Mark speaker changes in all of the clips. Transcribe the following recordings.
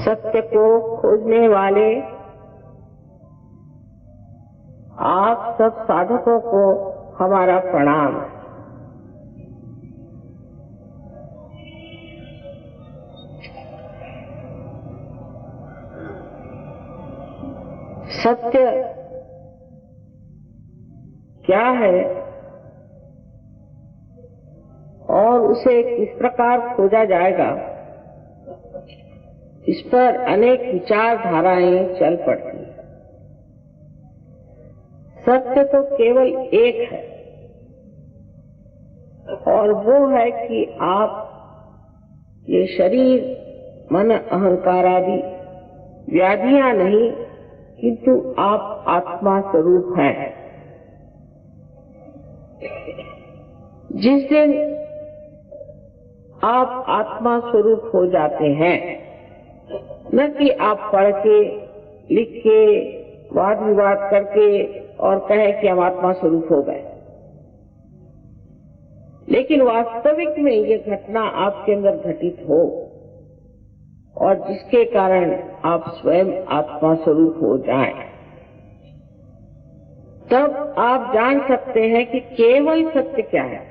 Speaker 1: सत्य को खोजने वाले आप सब साधकों को हमारा प्रणाम। सत्य क्या है और उसे किस प्रकार खोजा जाएगा, इस पर अनेक विचारधाराएं चल पड़ती हैं। सत्य तो केवल एक है और वो है कि आप ये शरीर, मन, अहंकार आदि व्याधियां नहीं, किंतु आप आत्मा स्वरूप हैं। जिस दिन आप आत्मा स्वरूप हो जाते हैं, न कि आप पढ़ के, लिख के, वाद विवाद करके और कहे कि हम आत्मा स्वरूप हो गए, लेकिन वास्तविक में ये घटना आपके अंदर घटित हो और जिसके कारण आप स्वयं आत्मा स्वरूप हो जाएं, तब आप जान सकते हैं कि केवल सत्य क्या है।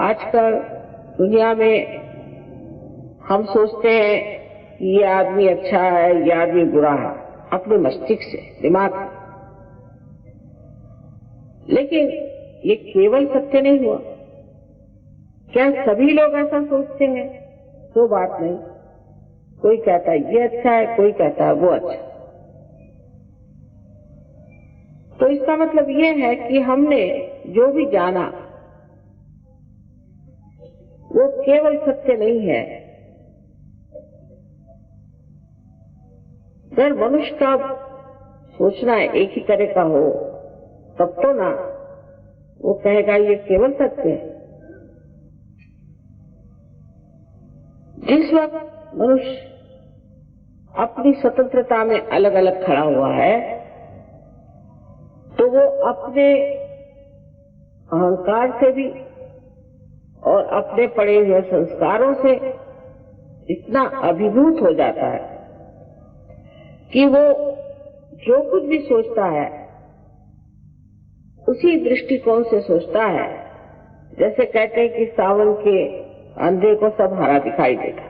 Speaker 1: आजकल दुनिया में हम सोचते हैं कि ये आदमी अच्छा है, ये आदमी बुरा है, अपने मस्तिष्क से, दिमाग से, लेकिन ये केवल सत्य नहीं हुआ। क्या सभी लोग ऐसा सोचते हैं? तो बात नहीं। कोई कहता है ये अच्छा है, कोई कहता है वो अच्छा। तो इसका मतलब ये है कि हमने जो भी जाना वो केवल सत्य नहीं है। अगर मनुष्य का सोचना एक ही तरह का हो, तब तो ना वो कहेगा ये केवल सत्य है। जिस वक्त मनुष्य अपनी स्वतंत्रता में अलग अलग खड़ा हुआ है, तो वो अपने अहंकार से भी और अपने पड़े हुए संस्कारों से इतना अभिभूत हो जाता है कि वो जो कुछ भी सोचता है उसी दृष्टिकोण से सोचता है। जैसे कहते हैं कि सावन के अंधे को सब हरा दिखाई देता।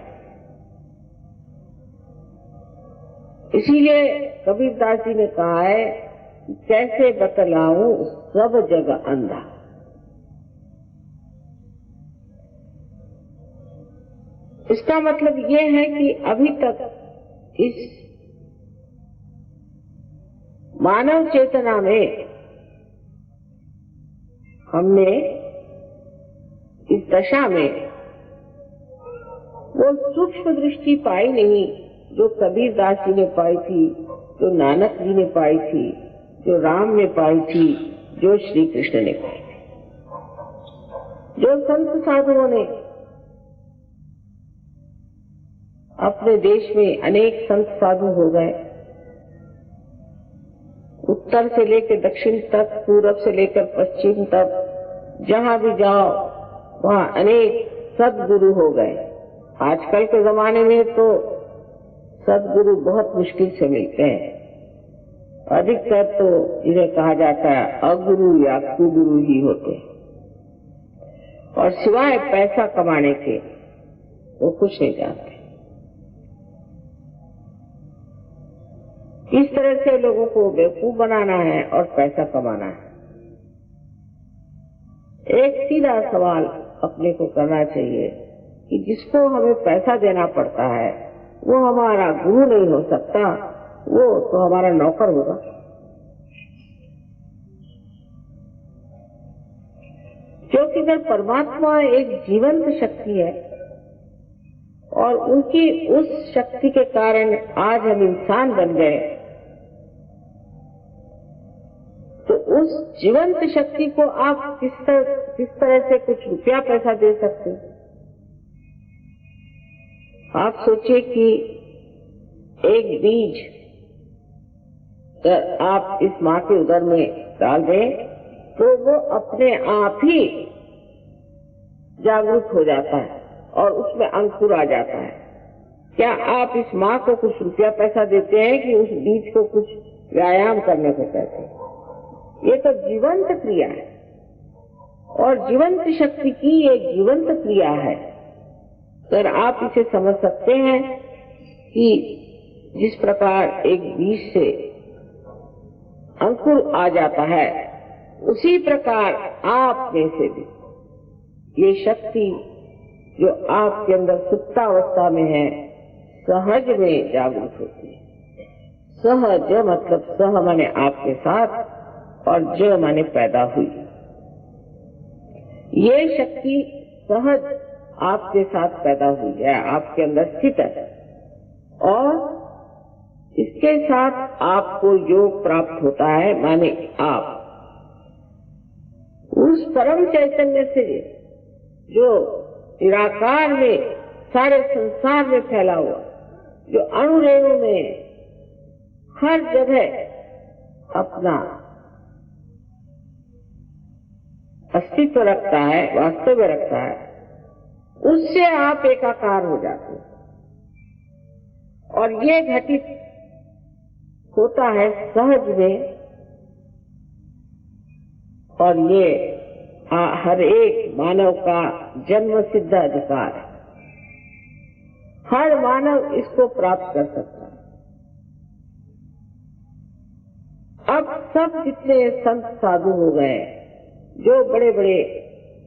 Speaker 1: इसीलिए कबीरदास जी ने कहा है कि कैसे बतलाऊं सब जगह अंधा। इसका मतलब ये है कि अभी तक इस मानव चेतना में हमने इस दशा में वो सूक्ष्म दृष्टि पाई नहीं जो कबीरदास जी ने पाई थी, जो नानक जी ने पाई थी, जो राम ने पाई थी, जो श्री कृष्ण ने पाई थी, जो संत साधुओं ने अपने देश में अनेक संत साधु हो गए। उत्तर से लेकर दक्षिण तक, पूरब से लेकर पश्चिम तक, जहां भी जाओ वहां अनेक सद्गुरु हो गए। आजकल के जमाने में तो सद्गुरु बहुत मुश्किल से मिलते हैं। अधिकतर तो इन्हें कहा जाता है अगुरु या कुगुरु ही होते हैं और सिवाय पैसा कमाने के वो कुछ नहीं जानते। किस तरह से लोगों को बेवकूफ बनाना है और पैसा कमाना है। एक सीधा सवाल अपने को करना चाहिए कि जिसको हमें पैसा देना पड़ता है वो हमारा गुरु नहीं हो सकता, वो तो हमारा नौकर होगा। क्योंकि अगर परमात्मा एक जीवंत शक्ति है और उनकी उस शक्ति के कारण आज हम इंसान बन गए, तो उस जीवंत शक्ति को आप किस तरह से कुछ रुपया पैसा दे सकते हैं? आप सोचिए कि एक बीज अगर आप इस माँ के उदर में डाल दें तो वो अपने आप ही जागरूक हो जाता है और उसमें अंकुर आ जाता है। क्या आप इस माँ को कुछ रुपया पैसा देते हैं कि उस बीज को कुछ व्यायाम करने को कहते हैं? ये तो जीवंत क्रिया है और जीवंत शक्ति की ये जीवंत क्रिया है। सर आप इसे समझ सकते हैं कि जिस प्रकार एक बीज से अंकुर आ जाता है, उसी प्रकार आप में से भी ये शक्ति जो आपके अंदर सुप्तावस्था में है, सहज में जागृत होती है। सहज मतलब सह माने आपके साथ और ज माने पैदा हुई। ये शक्ति सहज आपके साथ पैदा हुई है, आपके अंदर स्थित है और इसके साथ आपको योग प्राप्त होता है। माने आप उस परम चैतन्य से जो निराकार में सारे संसार में फैला हुआ, जो अणुरेणु में हर जगह अपना अस्तित्व रखता है, वास्तव रखता है, उससे आप एकाकार हो जाते हैं। और ये घटित होता है सहज में और ये हर एक मानव का जन्म सिद्ध अधिकार है। हर मानव इसको प्राप्त कर सकता है। अब सब जितने संत साधु हो गए, जो बड़े बड़े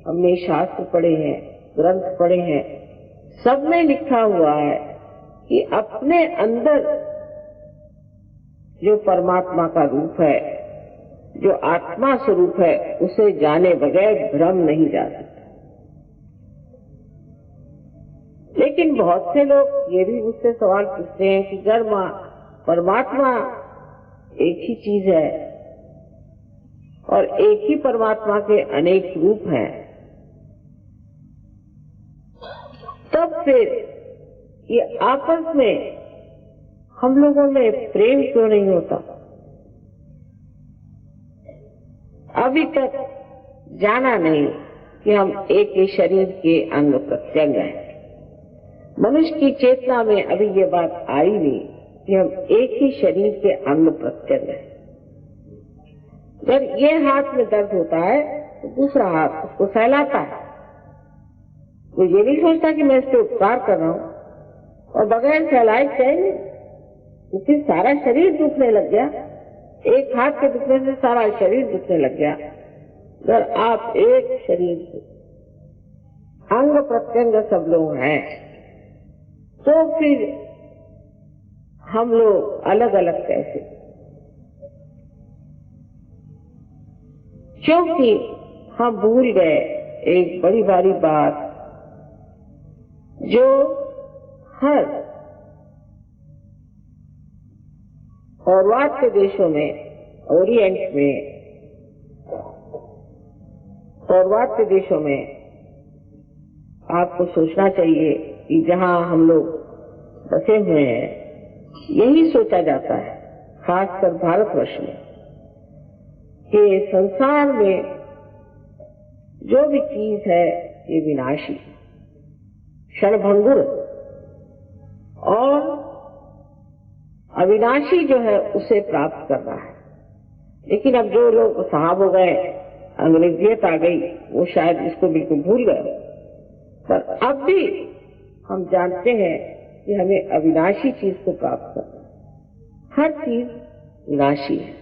Speaker 1: हमने शास्त्र पढ़े हैं, ग्रंथ पढ़े हैं, सब में लिखा हुआ है कि अपने अंदर जो परमात्मा का रूप है, जो आत्मा स्वरूप है, उसे जाने बगैर भ्रम नहीं जा सकता। लेकिन बहुत से लोग ये भी मुझसे सवाल पूछते हैं कि अगर परमात्मा एक ही चीज है और एक ही परमात्मा के अनेक रूप हैं, तब फिर ये आपस में हम लोगों में प्रेम क्यों नहीं होता? अभी तक जाना नहीं कि हम एक ही शरीर के अंग प्रत्यंग हैं। मनुष्य की चेतना में अभी ये बात आई नहीं कि हम एक ही शरीर के अंग प्रत्यंग हैं। जब ये हाथ में दर्द होता है तो दूसरा हाथ उसको सहलाता है। वो ये नहीं सोचता कि मैं इस पे उपकार कर रहा हूं और बगैर सहलाए चाहिए, क्योंकि सारा शरीर दुखने लग गया। एक हाथ के दुखने से सारा शरीर दुखने लग गया। अगर आप एक शरीर से अंग प्रत्यंग सब लोग हैं, तो फिर हम लोग अलग अलग कैसे? क्योंकि हम भूल गए एक बड़ी बारी बात जो हर पौर्वात्य देशों में, ओरिएंट में, पौर्वात्य देशों में आपको सोचना चाहिए कि जहां हम लोग बसे हुए हैं, यही सोचा जाता है, खासकर भारतवर्ष में, कि संसार में जो भी चीज है ये विनाशी, क्षणभंगुर और अविनाशी जो है उसे प्राप्त करना है। लेकिन अब जो लोग साहब हो गए, अंग्रेजियत आ गई, वो शायद इसको बिल्कुल भूल गए। पर अब भी हम जानते हैं कि हमें अविनाशी चीज को प्राप्त करना है। हर चीज विनाशी है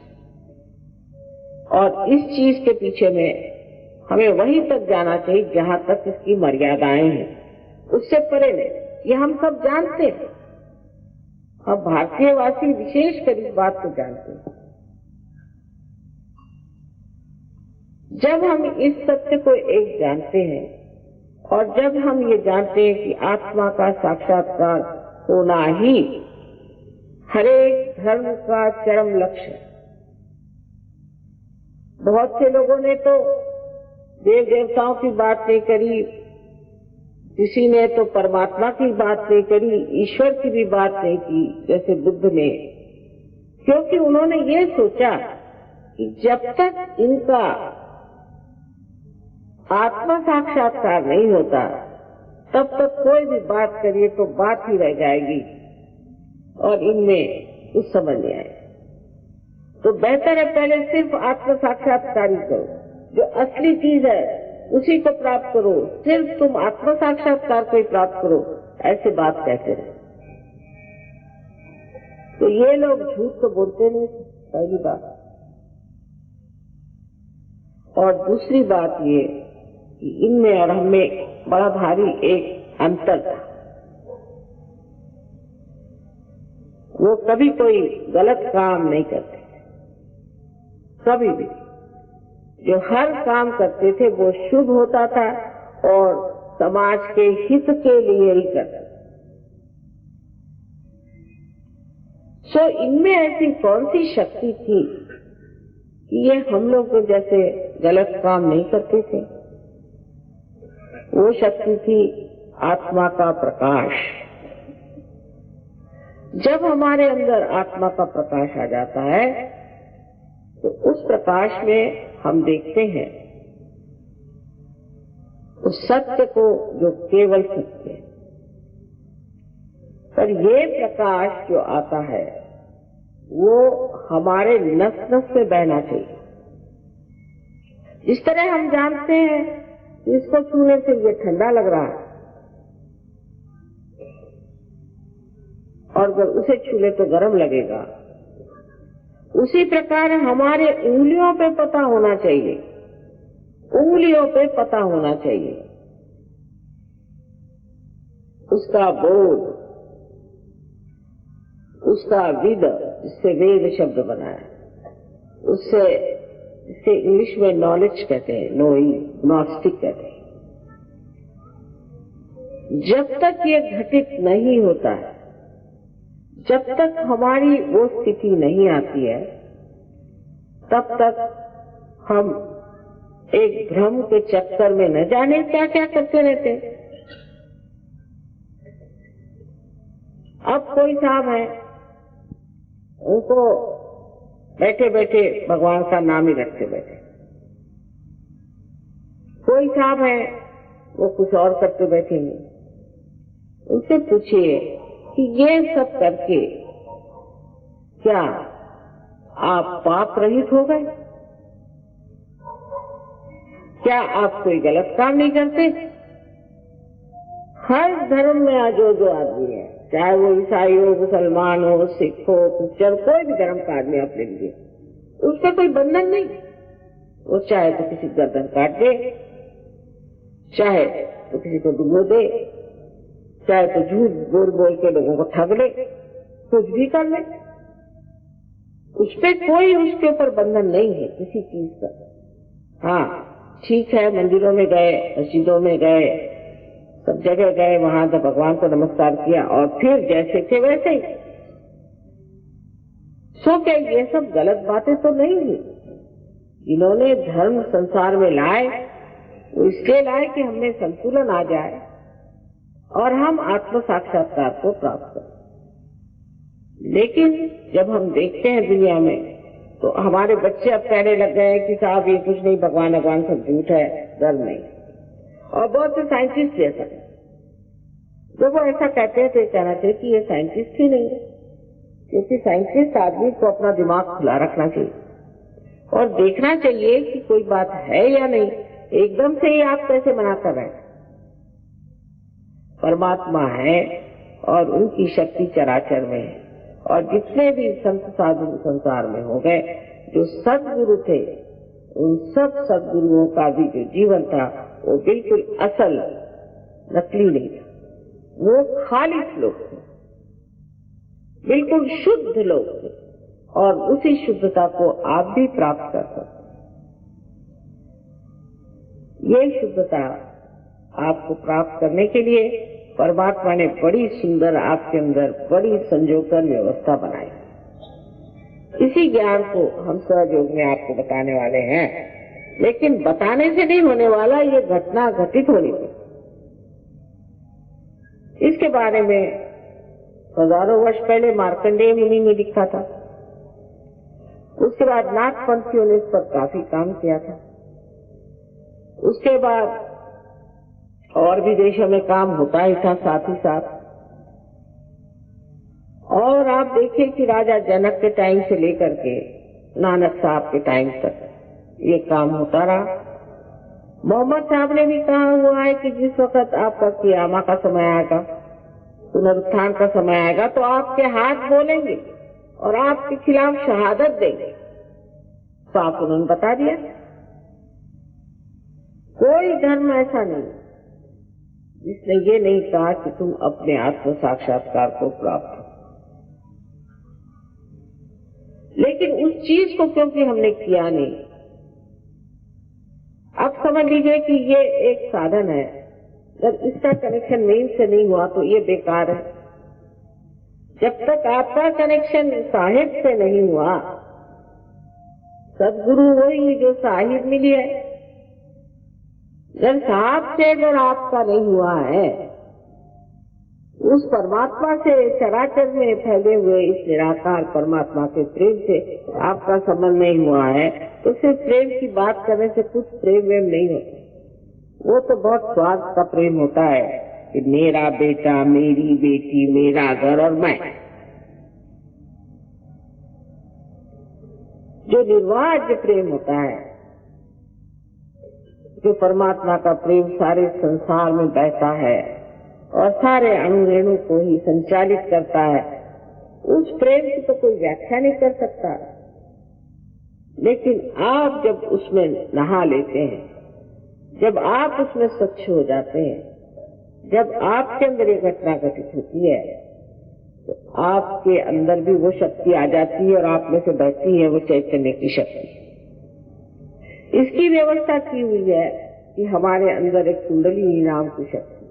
Speaker 1: और इस चीज के पीछे में हमें वहीं तक जाना चाहिए जहां तक इसकी मर्यादाएं हैं, उससे परे नहीं। ये हम सब जानते हैं। हम भारतीयवासी विशेषकर इस बात को जानते हैं। जब हम इस सत्य को एक जानते हैं और जब हम ये जानते हैं कि आत्मा का साक्षात्कार होना ही हरेक धर्म का चरम लक्ष्य है। बहुत से लोगों ने तो देव देवताओं की बात नहीं करी, किसी ने तो परमात्मा की बात नहीं करी, ईश्वर की भी बात नहीं की, जैसे बुद्ध ने, क्योंकि उन्होंने ये सोचा कि जब तक इनका आत्मा साक्षात्कार नहीं होता, तब तक कोई भी बात करिए तो बात ही रह जाएगी और इनमें कुछ समझ नहीं आए। तो बेहतर है पहले सिर्फ आत्म साक्षात्कारी करो, जो असली चीज है उसी को प्राप्त करो, सिर्फ तुम आत्म साक्षात्कार को ही प्राप्त करो, ऐसी बात कहते रहे। तो ये लोग झूठ तो बोलते नहीं, पहली बात। और दूसरी बात ये कि इनमें और हमें बड़ा भारी एक अंतर था। वो कभी कोई गलत काम नहीं करते, कभी भी। जो हर काम करते थे वो शुभ होता था और समाज के हित के लिए ही करते। सो इनमें ऐसी कौन सी शक्ति थी कि ये हम लोग को जैसे गलत काम नहीं करते थे? वो शक्ति थी आत्मा का प्रकाश। जब हमारे अंदर आत्मा का प्रकाश आ जाता है तो उस प्रकाश में हम देखते हैं उस सत्य को जो केवल सत्य है। पर ये प्रकाश जो आता है वो हमारे नस नस में बहना चाहिए। इस तरह हम जानते हैं कि इसको छूने से ये ठंडा लग रहा है और अगर उसे छूले तो गर्म लगेगा। उसी प्रकार हमारे उंगलियों पे पता होना चाहिए, उंगलियों पे पता होना चाहिए उसका बोध, उसका विद, जिससे वेद शब्द बना है, उससे जिसे इंग्लिश में नॉलेज कहते हैं, नोइंग, ग्नोस्टिक कहते हैं। जब तक ये घटित नहीं होता है, जब तक हमारी वो स्थिति नहीं आती है, तब तक हम एक भ्रम के चक्कर में न जाने क्या क्या करते रहते हैं। अब कोई साहब है, उनको बैठे बैठे भगवान का नाम ही रखते बैठे। कोई साहब है वो कुछ और करते बैठेंगे। उनसे पूछिए कि ये सब करके क्या आप पाप रहित हो गए? क्या आप कोई गलत काम नहीं करते? हर धर्म में आज जो आदमी है, चाहे वो ईसाई हो, मुसलमान हो, सिख हो, क्रिश्चियन, कोई भी धर्म का आदमी आप ले लीजिए, उसका कोई बंधन नहीं। वो चाहे तो किसी गर्दन काट दे, चाहे तो किसी को डुबो दे, चाहे तो झूठ बोल बोल के लोगों को ठग ले, कुछ भी कर ले। उस पर कोई उसके ऊपर बंधन नहीं है किसी चीज का। हाँ ठीक है, मंदिरों में गए, मस्जिदों में गए, सब जगह गए, वहां तो भगवान को नमस्कार किया और फिर जैसे थे वैसे ही। सो क्या ये सब गलत बातें तो नहीं हुई? जिन्होंने धर्म संसार में लाए वो इसलिए लाए कि हमें संतुलन आ जाए और हम आत्म साक्षात्कार को प्राप्त करें। लेकिन जब हम देखते हैं दुनिया में तो हमारे बच्चे अब कहने लग गए कि साहब ये कुछ नहीं, भगवान भगवान सब झूठ है, धर्म नहीं। और बहुत से साइंटिस्ट जैसा जब वो ऐसा कहते हैं तो कहना चाहिए कि ये साइंटिस्ट ही नहीं है, क्योंकि साइंटिस्ट आदमी को अपना दिमाग खुला रखना चाहिए और देखना चाहिए कि कोई बात है या नहीं। एकदम से ही आप कैसे मना कर रहे हैं? परमात्मा है और उनकी शक्ति चराचर में है। और जितने भी संत साधु संसार में हो गए, जो सदगुरु थे, उन सब सदगुरुओं का भी जो जीवन था वो बिल्कुल असल, नकली नहीं था। वो खालिस लोग थे, बिल्कुल शुद्ध लोग थे और उसी शुद्धता को आप भी प्राप्त कर सकते। ये शुद्धता आपको प्राप्त करने के लिए परमात्मा ने बड़ी सुंदर आपके अंदर बड़ी संजोकर व्यवस्था बनाई। इसी ज्ञान को हम सहयोग में आपको बताने वाले हैं, लेकिन बताने से नहीं होने वाला, ये घटना घटित होनी चाहिए। इसके बारे में हजारों वर्ष पहले मार्कंडेय मुनि ने लिखा था। उसके बाद नाथपंथियों ने इस पर काफी काम किया था। उसके बाद और भी देशों में काम होता ही था साथ ही साथ। और आप देखिए कि राजा जनक के टाइम से लेकर के नानक साहब के टाइम तक ये काम होता रहा। मोहम्मद साहब ने भी कहा हुआ है कि जिस वक्त आपका क़ियामा का समय आएगा, पुनरुत्थान का समय आएगा, तो आपके हाथ बोलेंगे और आपके खिलाफ शहादत देंगे। साफ उन्होंने बता दिया। कोई धर्म ऐसा नहीं जिसने ये नहीं कहा कि तुम अपने आत्म साक्षात्कार को प्राप्त हो। लेकिन उस चीज को क्योंकि हमने किया नहीं, अब समझ लीजिए कि ये एक साधन है, जब इसका कनेक्शन मेन से नहीं हुआ तो ये बेकार है। जब तक आपका कनेक्शन साहिब से नहीं हुआ, सदगुरु वही जो साहिब मिली है, जब साहब से अगर आपका नहीं हुआ है, उस परमात्मा से, चराचर में फैले हुए इस निराकार परमात्मा के प्रेम से आपका संबंध नहीं हुआ है, तो सिर्फ प्रेम की बात करने से कुछ प्रेम वेम नहीं होता। वो तो बहुत स्वार्थ का प्रेम होता है कि मेरा बेटा, मेरी बेटी, मेरा घर और मैं। जो निर्वाज्य प्रेम होता है, जो परमात्मा का प्रेम सारे संसार में बहता है और सारे अणु रेणु को ही संचालित करता है, उस प्रेम की तो कोई व्याख्या नहीं कर सकता। लेकिन आप जब उसमें नहा लेते हैं, जब आप उसमें स्वच्छ हो जाते हैं, जब आपके अंदर ये घटना घटित होती है, तो आपके अंदर भी वो शक्ति आ जाती है और आप में से बहती है वो चैतन्य की शक्ति। इसकी व्यवस्था की हुई है कि हमारे अंदर एक कुंडलिनी नाम की शक्ति।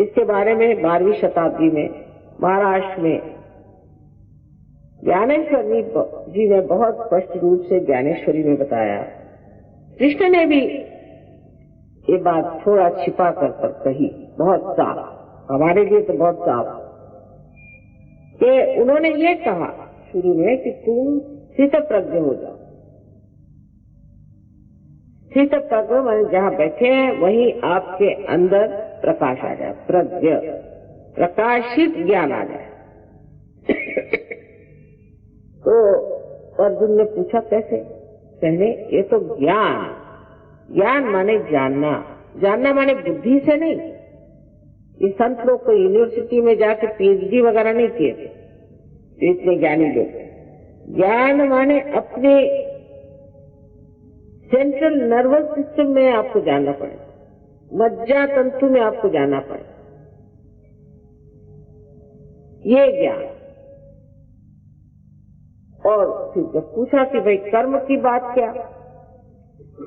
Speaker 1: इसके बारे में 12वीं शताब्दी में महाराष्ट्र में ज्ञानेश्वर जी ने बहुत स्पष्ट रूप से ज्ञानेश्वरी में बताया। कृष्ण ने भी ये बात थोड़ा छिपा कर कही, बहुत साफ, हमारे लिए तो बहुत साफ, कि उन्होंने ये कहा शुरू में कि तुम स्थित प्रज्ञ हो जाओ। स्थित प्रज्ञ माने जहाँ बैठे हैं वहीं आपके अंदर प्रकाश आ जाए, प्रज्ञ, प्रकाशित ज्ञान आ जाए। तो अर्जुन ने पूछा कैसे? कहने ये तो ज्ञान, ज्ञान माने जानना, जानना माने बुद्धि से नहीं। ये संत लोग को यूनिवर्सिटी में जाके पीएचडी वगैरह नहीं किए थे, इतने ज्ञानी लोग। ज्ञान माने अपने सेंट्रल नर्वस सिस्टम में आपको जानना पड़े, मज्जा तंतु में आपको जाना पड़े, ये ज्ञान। और फिर जब पूछा कि भाई कर्म की बात क्या,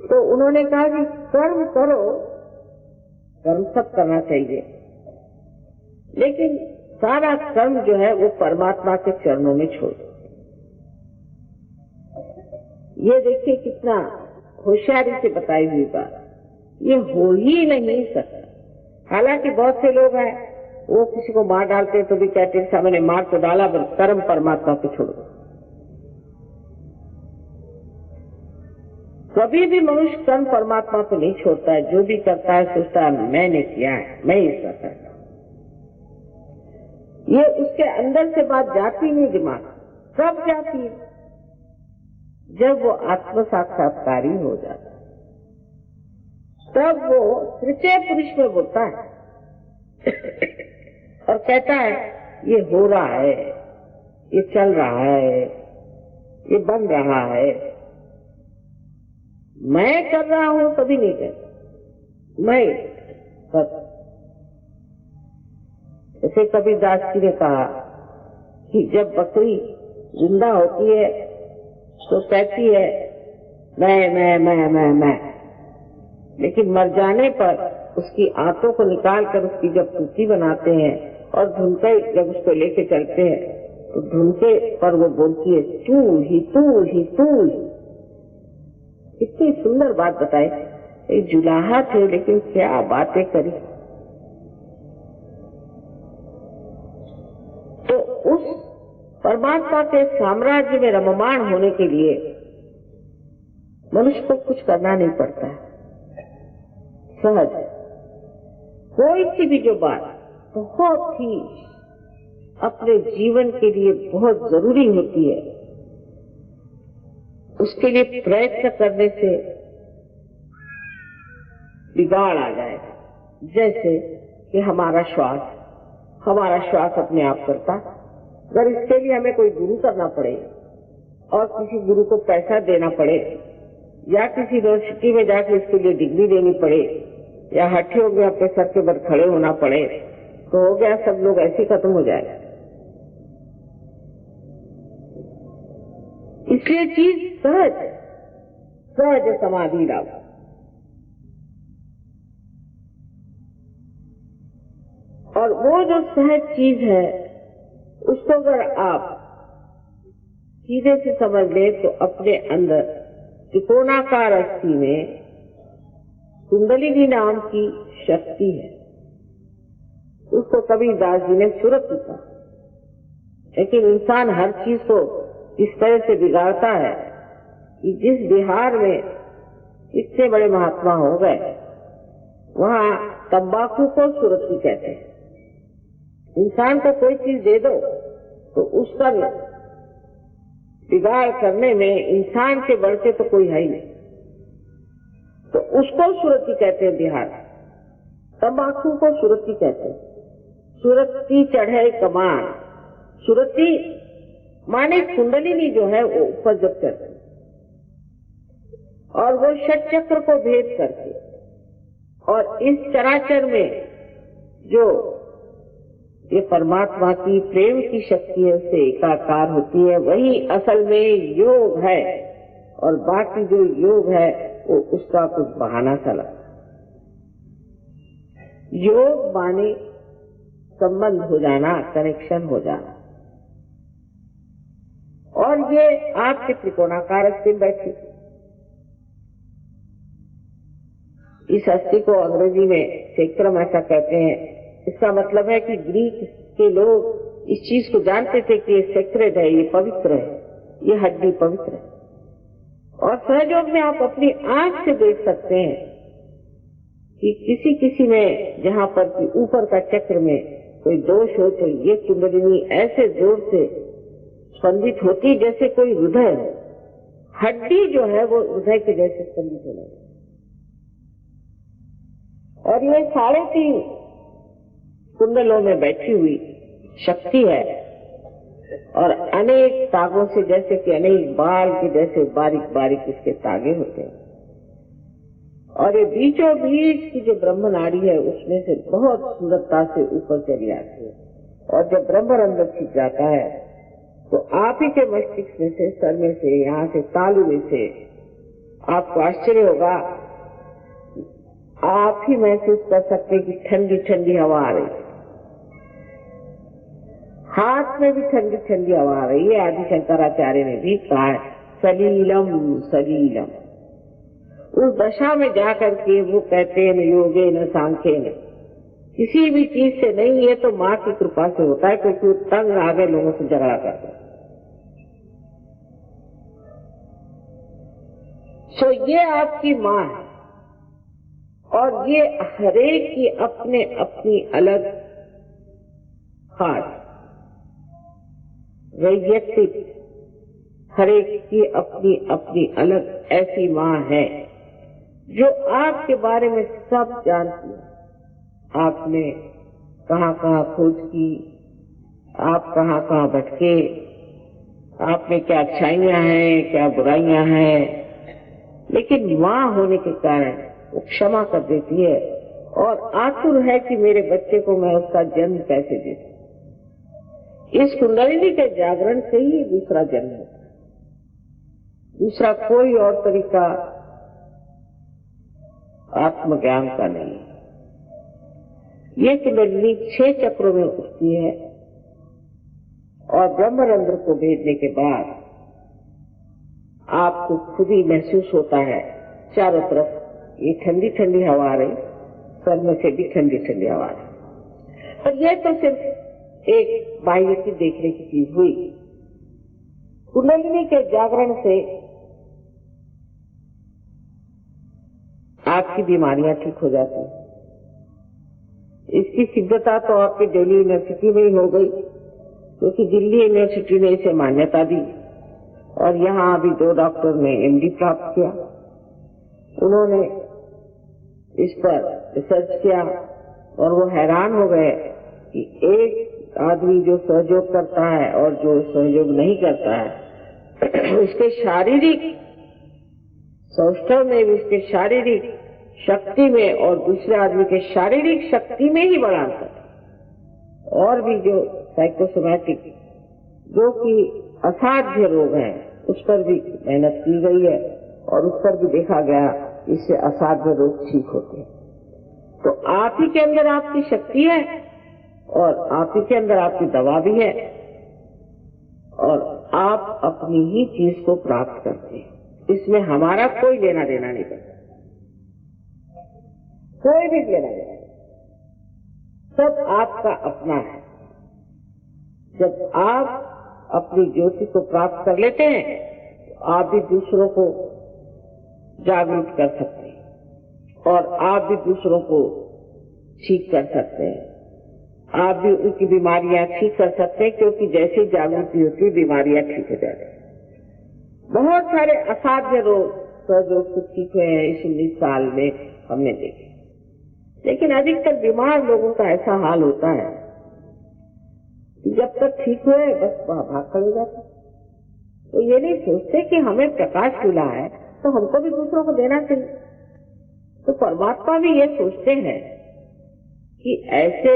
Speaker 1: तो उन्होंने कहा कि कर्म करो, कर्म सब करना चाहिए, लेकिन सारा कर्म जो है वो परमात्मा के चरणों में छोड़ दो। ये देखिए कितना होशियारी से बताई हुई बात, ये हो ही नहीं सकता। हालांकि बहुत से लोग हैं वो किसी को मार डालते हैं तो भी कहते हैं मैंने मार तो डाला, कर्म परमात्मा को छोड़ो। कभी भी मनुष्य कर्म परमात्मा को नहीं छोड़ता है। जो भी करता है सोचता है मैंने किया है, मैं इसका करता हूं। ये उसके अंदर से बात जाती नहीं दिमाग। कब जाती है? जब वो आत्म साक्षात्कारी हो जाता है, तब वो तृतीय पुरुष में बोलता है और कहता है ये हो रहा है, ये चल रहा है, ये बन रहा है, मैं कर रहा हूं कभी नहीं कर, मैं कर। ऐसे कबीरदास जी ने कहा कि जब बकरी जिंदा होती है तो कहती है मैं, लेकिन मर जाने पर उसकी आंतों को निकाल कर उसकी जब टूटी बनाते हैं और धुनके जब उसको लेके चलते हैं तो धुनके पर वो बोलती है तू ही तू ही तू ही। इतनी सुंदर बात बताई। एक जुलाहा थे लेकिन क्या बातें करी। तो उस परमात्मा के साम्राज्य में रममाण होने के लिए मनुष्य को कुछ करना नहीं पड़ता है। सहज है। कोई सी भी जो बात बहुत ही अपने जीवन के लिए बहुत जरूरी होती है, उसके लिए प्रयत्न करने से बिगाड़ आ जाएगा। जैसे कि हमारा श्वास अपने आप करता, अगर इसके लिए हमें कोई गुरु करना पड़े और किसी गुरु को पैसा देना पड़े या किसी यूनिवर्सिटी में जाकर इसके लिए डिग्री देनी पड़े या हठियों में अपने सर के बल खड़े होना पड़े, तो हो गया, सब लोग ऐसे खत्म हो जाए। इसलिए चीज सहज समाधि लाओ। और वो जो सहज चीज है उसको अगर आप सीधे से समझ ले तो अपने अंदर त्रिकोणाकार अस्थि में कुंडलिनी नाम की शक्ति है। उसको कबीरदास जी ने सुरत कहा। लेकिन इंसान हर चीज को इस तरह से बिगाड़ता है कि जिस बिहार में इतने बड़े महात्मा हो गए, वहां तंबाकू को सुरती कहते हैं। इंसान को कोई चीज दे दो तो उसका बिगाड़ करने में इंसान के बढ़ के तो कोई है ही नहीं, तो उसको सुरती कहते हैं बिहार। तंबाकू को सुरती कहते हैं। सुरती चढ़े कमान, सुरती माने कुंडलिनी जो है वो ऊपर जब करती और वो षट चक्र को भेद करके और इस चराचर में जो ये परमात्मा की प्रेम की शक्ति है उससे एकाकार होती है, वही असल में योग है। और बाकी जो योग है वो उसका कुछ बहाना चला। योग माने संबंध हो जाना, कनेक्शन हो जाना। और ये आपके त्रिकोणाकार अस्थि में बैठी, इस अस्थि को अंग्रेजी में सेक्रम ऐसा कहते हैं। इसका मतलब है कि ग्रीक के लोग इस चीज को जानते थे कि ये सेक्रेड है, ये पवित्र है, ये हड्डी पवित्र है। और सहयोग में आप अपनी आंख से देख सकते हैं कि किसी किसी में जहां पर कि ऊपर का चक्र में कोई दोष हो तो ये कुंडलिनी ऐसे जोर से स्पंदित होती जैसे कोई हृदय हो। हड्डी जो है वो हृदय के जैसे स्पंदित होने। और ये 3.5 कुंडलों में बैठी हुई शक्ति है और अनेक तागों से, जैसे कि अनेक बाल के जैसे बारीक बारीक इसके तागे होते हैं। और ये बीचों बीच की जो ब्रह्म नाड़ी है उसमें से बहुत सुंदरता से ऊपर चली आती है। और जब ब्रह्मरंध्र छिप जाता है तो आप ही के मस्तिष्क में से, सर में से, यहाँ से तालू में से आपको आश्चर्य होगा, आप ही महसूस कर सकते कि ठंडी ठंडी हवा आ रही, हाथ में भी ठंडी ठंडी हवा आ रही है। आदि शंकराचार्य ने भी कहा है सलीलम सलीलम। उस दशा में जाकर के वो कहते हैं न योगे न सांख्य न, किसी भी चीज से नहीं, ये तो माँ की कृपा से होता है, क्योंकि वो तंग आ गए लोगों से झगड़ा करते। सो ये आपकी माँ है और ये हरेक की अपने अपनी अलग खास वैयक्तिक, हरेक की अपनी अपनी अलग ऐसी माँ है जो आपके बारे में सब जानती है। आपने कहाँ कहाँ खोज की, आप कहाँ कहाँ भटके, आप में क्या अच्छाइयाँ हैं, क्या बुराइयाँ हैं, लेकिन माँ होने के कारण वो क्षमा कर देती है और आतुर है कि मेरे बच्चे को मैं उसका जन्म कैसे दे दूं। इस कुंडलिनी के जागरण से ही दूसरा जन्म होता है। दूसरा कोई और तरीका आत्मज्ञान का नहीं है। ये कुंडलिनी 6 चक्रों में उठती है और ब्रह्मरंध्र को भेजने के बाद आपको खुद ही महसूस होता है चारों तरफ ये ठंडी ठंडी हवा आ रही, सर में से भी ठंडी ठंडी हवा आ रही। और यह तो सिर्फ एक बाह्य की देखने की चीज हुई। कुंडलिनी के जागरण से दिमाग की बीमारियां ठीक हो जाती हैं। इसकी सिद्धता तो आपके दिल्ली यूनिवर्सिटी में ही हो गई, क्योंकि दिल्ली यूनिवर्सिटी ने इसे मान्यता दी और यहाँ अभी 2 डॉक्टर ने MD प्राप्त किया। उन्होंने इस पर रिसर्च किया और वो हैरान हो गए कि एक आदमी जो सहयोग करता है और जो सहयोग नहीं करता है, उसके शारीरिक सौष्ठव में, उसके शारीरिक शक्ति में और दूसरे आदमी के शारीरिक शक्ति में ही बड़ा अंतर है। और भी जो साइकोसोमैटिक जो कि असाध्य रोग है, उस पर भी मेहनत की गई है और उस पर भी देखा गया इससे असाध्य रोग ठीक होते हैं। तो आप ही के अंदर आपकी शक्ति है और आप ही के अंदर आपकी दवा भी है और आप अपनी ही चीज को प्राप्त करते हैं। इसमें हमारा कोई लेना देना नहीं करता, कोई भी लेना देना नहीं, सब आपका अपना है। जब आप अपनी ज्योति को प्राप्त कर लेते हैं तो आप भी दूसरों को जागरूक कर सकते हैं और आप भी दूसरों को ठीक कर सकते हैं। आप भी उनकी बीमारियां ठीक कर सकते हैं, क्योंकि जैसे जागृति होती है बीमारियां ठीक हो जाती हैं। बहुत सारे असाध्य रोग सहयोग से ठीक हुए हैं इस 19 साल में हमने देखे। लेकिन अधिकतर बीमार लोगों का ऐसा हाल होता है कि जब तक ठीक हुए बस भाग खड़े जाते, तो ये नहीं सोचते कि हमें प्रकाश मिला है तो हमको भी दूसरों को देना चाहिए। तो परमात्मा भी ये सोचते हैं कि ऐसे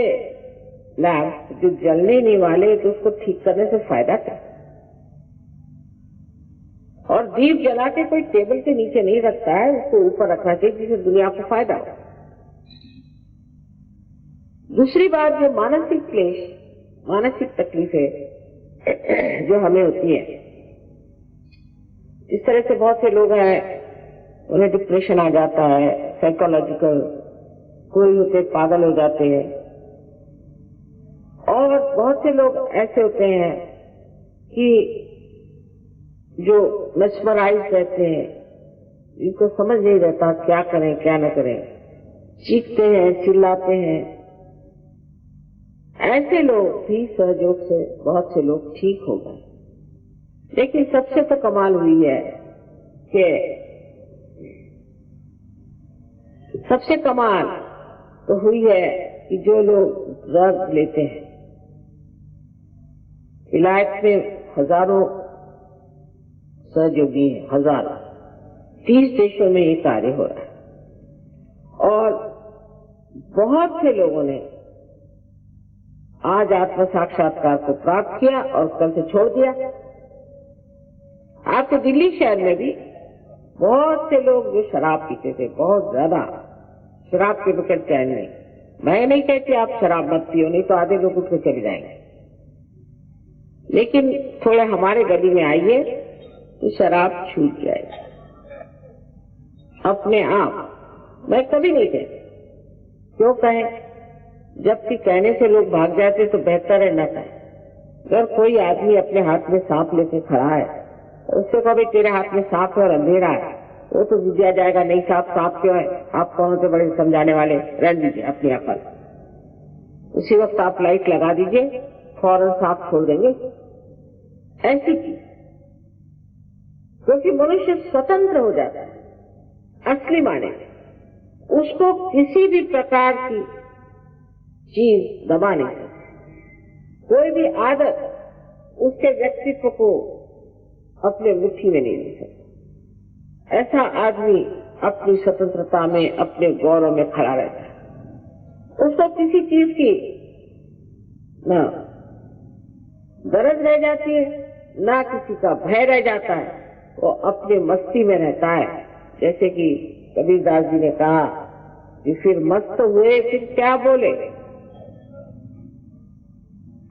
Speaker 1: लैंप जो जलने नहीं वाले, तो उसको ठीक करने से फायदा क्या। और दीप जला के कोई टेबल के नीचे नहीं रखता है, उसको ऊपर रखना चाहिए जिससे दुनिया को फायदा हो। दूसरी बात, जो मानसिक क्लेश, मानसिक तकलीफें जो हमें होती है, इस तरह से बहुत से लोग हैं उन्हें डिप्रेशन आ जाता है, साइकोलॉजिकल, कोई होते पागल हो जाते हैं और बहुत से लोग ऐसे होते हैं कि जो मेस्मराइज रहते हैं, इनको समझ नहीं रहता क्या करें क्या न करें, चीखते हैं, चिल्लाते हैं। ऐसे लोग भी सहयोग से बहुत से लोग ठीक हो गए। लेकिन सबसे तो कमाल हुई है कि सबसे कमाल तो हुई है कि जो लोग ड्रग लेते हैं, विलायत में हजारों सहयोगी हैं, हजारों, 30 देशों में ये कार्य हो रहा है और बहुत से लोगों ने आज आत्म साक्षात्कार को प्राप्त किया और कल से छोड़ दिया। आपके दिल्ली शहर में भी बहुत से लोग जो शराब पीते थे, बहुत ज्यादा शराब के बगैर चैन नहीं। मैं नहीं कहती आप शराब मत पियो, नहीं तो आधे लोग उठ के चले जाएंगे, लेकिन थोड़े हमारे गली में आइए तो शराब छूट जाएगी अपने आप। मैं कभी नहीं कहती, क्यों कहें, जबकि कहने से लोग भाग जाते तो बेहतर है न कहें। अगर कोई आदमी अपने हाथ में सांप लेके खड़ा है, उससे कभी तेरे हाथ में सांप है और अंधेरा है, वो तो बुझा जाएगा, नहीं सांप क्यों है, आप कौन से बड़े समझाने वाले, रन दीजिए अपनी अकल। उसी वक्त आप लाइट लगा दीजिए, फौरन सांप छोड़ देंगे। ऐसी चीज, क्योंकि मनुष्य स्वतंत्र हो जाता है असली माने में, उसको किसी भी प्रकार की चीज दबा नहीं सकती, कोई भी आदत उसके व्यक्तित्व को अपने मुट्ठी में नहीं ले सकती। ऐसा आदमी अपनी स्वतंत्रता में, अपने गौरव में खड़ा रहता है। उसको किसी चीज की ना गरज रह जाती है, ना किसी का भय रह जाता है, वो अपने मस्ती में रहता है। जैसे कि कबीरदास जी ने कहा कि फिर मस्त हुए फिर क्या बोले।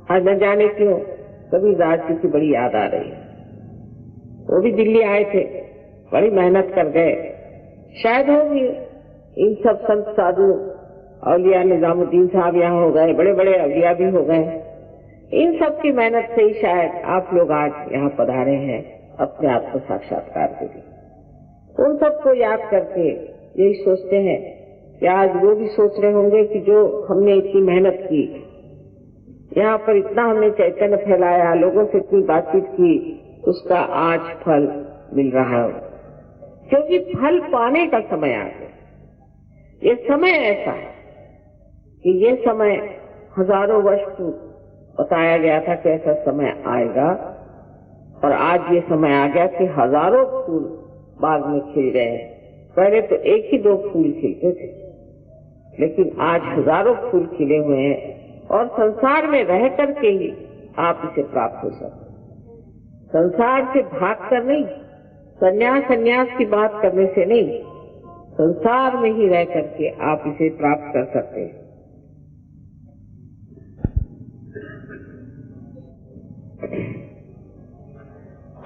Speaker 1: आज न जाने क्यों कबीरदास जी की बड़ी याद आ रही है। वो भी दिल्ली आए थे, बड़ी मेहनत कर गए, शायद होगी इन सब संत साधु औलिया, निजामुद्दीन साहब यहाँ हो गए, बड़े बड़े औलिया भी हो गए। इन सब की मेहनत से ही शायद आप लोग आज यहाँ पधारे हैं अपने आप को साक्षात्कार के लिए। उन सबको याद करके यही सोचते हैं कि आज वो भी सोच रहे होंगे कि जो हमने इतनी मेहनत की, यहाँ पर इतना हमने चैतन्य फैलाया, लोगों से इतनी बातचीत की, उसका आज फल मिल रहा है। क्योंकि फल पाने का समय आ गया। ये समय ऐसा है कि ये समय हजारों वर्ष पूर्व बताया गया था कि ऐसा समय आएगा, और आज ये समय आ गया कि हजारों फूल बाग में खिल गए हैं। पहले तो एक ही दो फूल खिलते थे, लेकिन आज हजारों फूल खिले हुए हैं, और संसार में रह करके ही आप इसे प्राप्त हो सकते। संसार से भाग कर नहीं, संन्यास की बात करने से नहीं, संसार में ही रह करके आप इसे प्राप्त कर सकते हैं।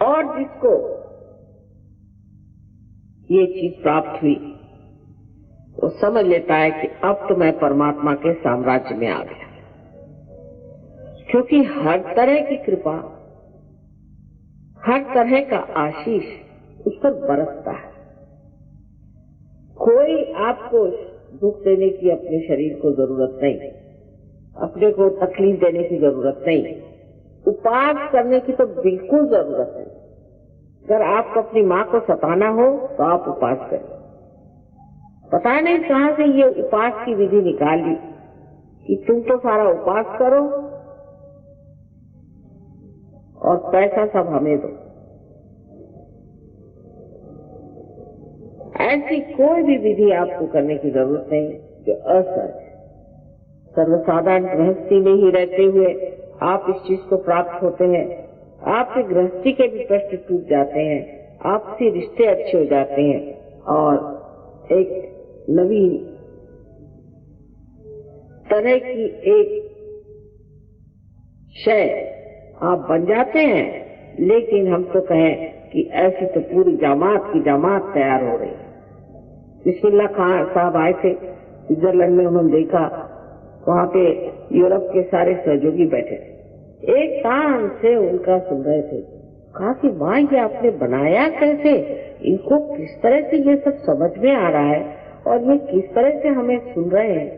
Speaker 1: और जिसको ये चीज प्राप्त हुई, वो समझ लेता है कि अब तो मैं परमात्मा के साम्राज्य में आ गया, क्योंकि हर तरह की कृपा, हर तरह का आशीष उस पर बरसता है। कोई आपको दुख देने की अपने शरीर को जरूरत नहीं, अपने को तकलीफ देने की जरूरत नहीं, उपास करने की तो बिल्कुल जरूरत नहीं। अगर आपको अपनी माँ को सताना हो तो आप उपास करें। पता नहीं कहाँ से ये उपास की विधि निकाली कि तुम तो सारा उपास करो और पैसा सब हमें दो। ऐसी कोई भी विधि आपको करने की जरूरत नहीं जो असहज। सर्वसाधारण गृहस्थी में ही रहते हुए आप इस चीज को प्राप्त होते हैं। आपके गृहस्थी के भी प्रश्न टूट जाते हैं, आपसी रिश्ते अच्छे हो जाते हैं, और एक नवीन तरह की एक शय आप बन जाते हैं। लेकिन हम तो कहें कि ऐसी तो पूरी जामात की जामात तैयार हो रही है। बिस्मिल्लाह खान साहब आए थे स्विट्जरलैंड में, उन्होंने देखा वहाँ पे यूरोप के सारे सहयोगी बैठे थे, एक कान से उनका सुन रहे थे। कहा कि माँ ये आपने बनाया कैसे, इनको किस तरह से ये सब समझ में आ रहा है, और ये किस तरह से हमें सुन रहे हैं,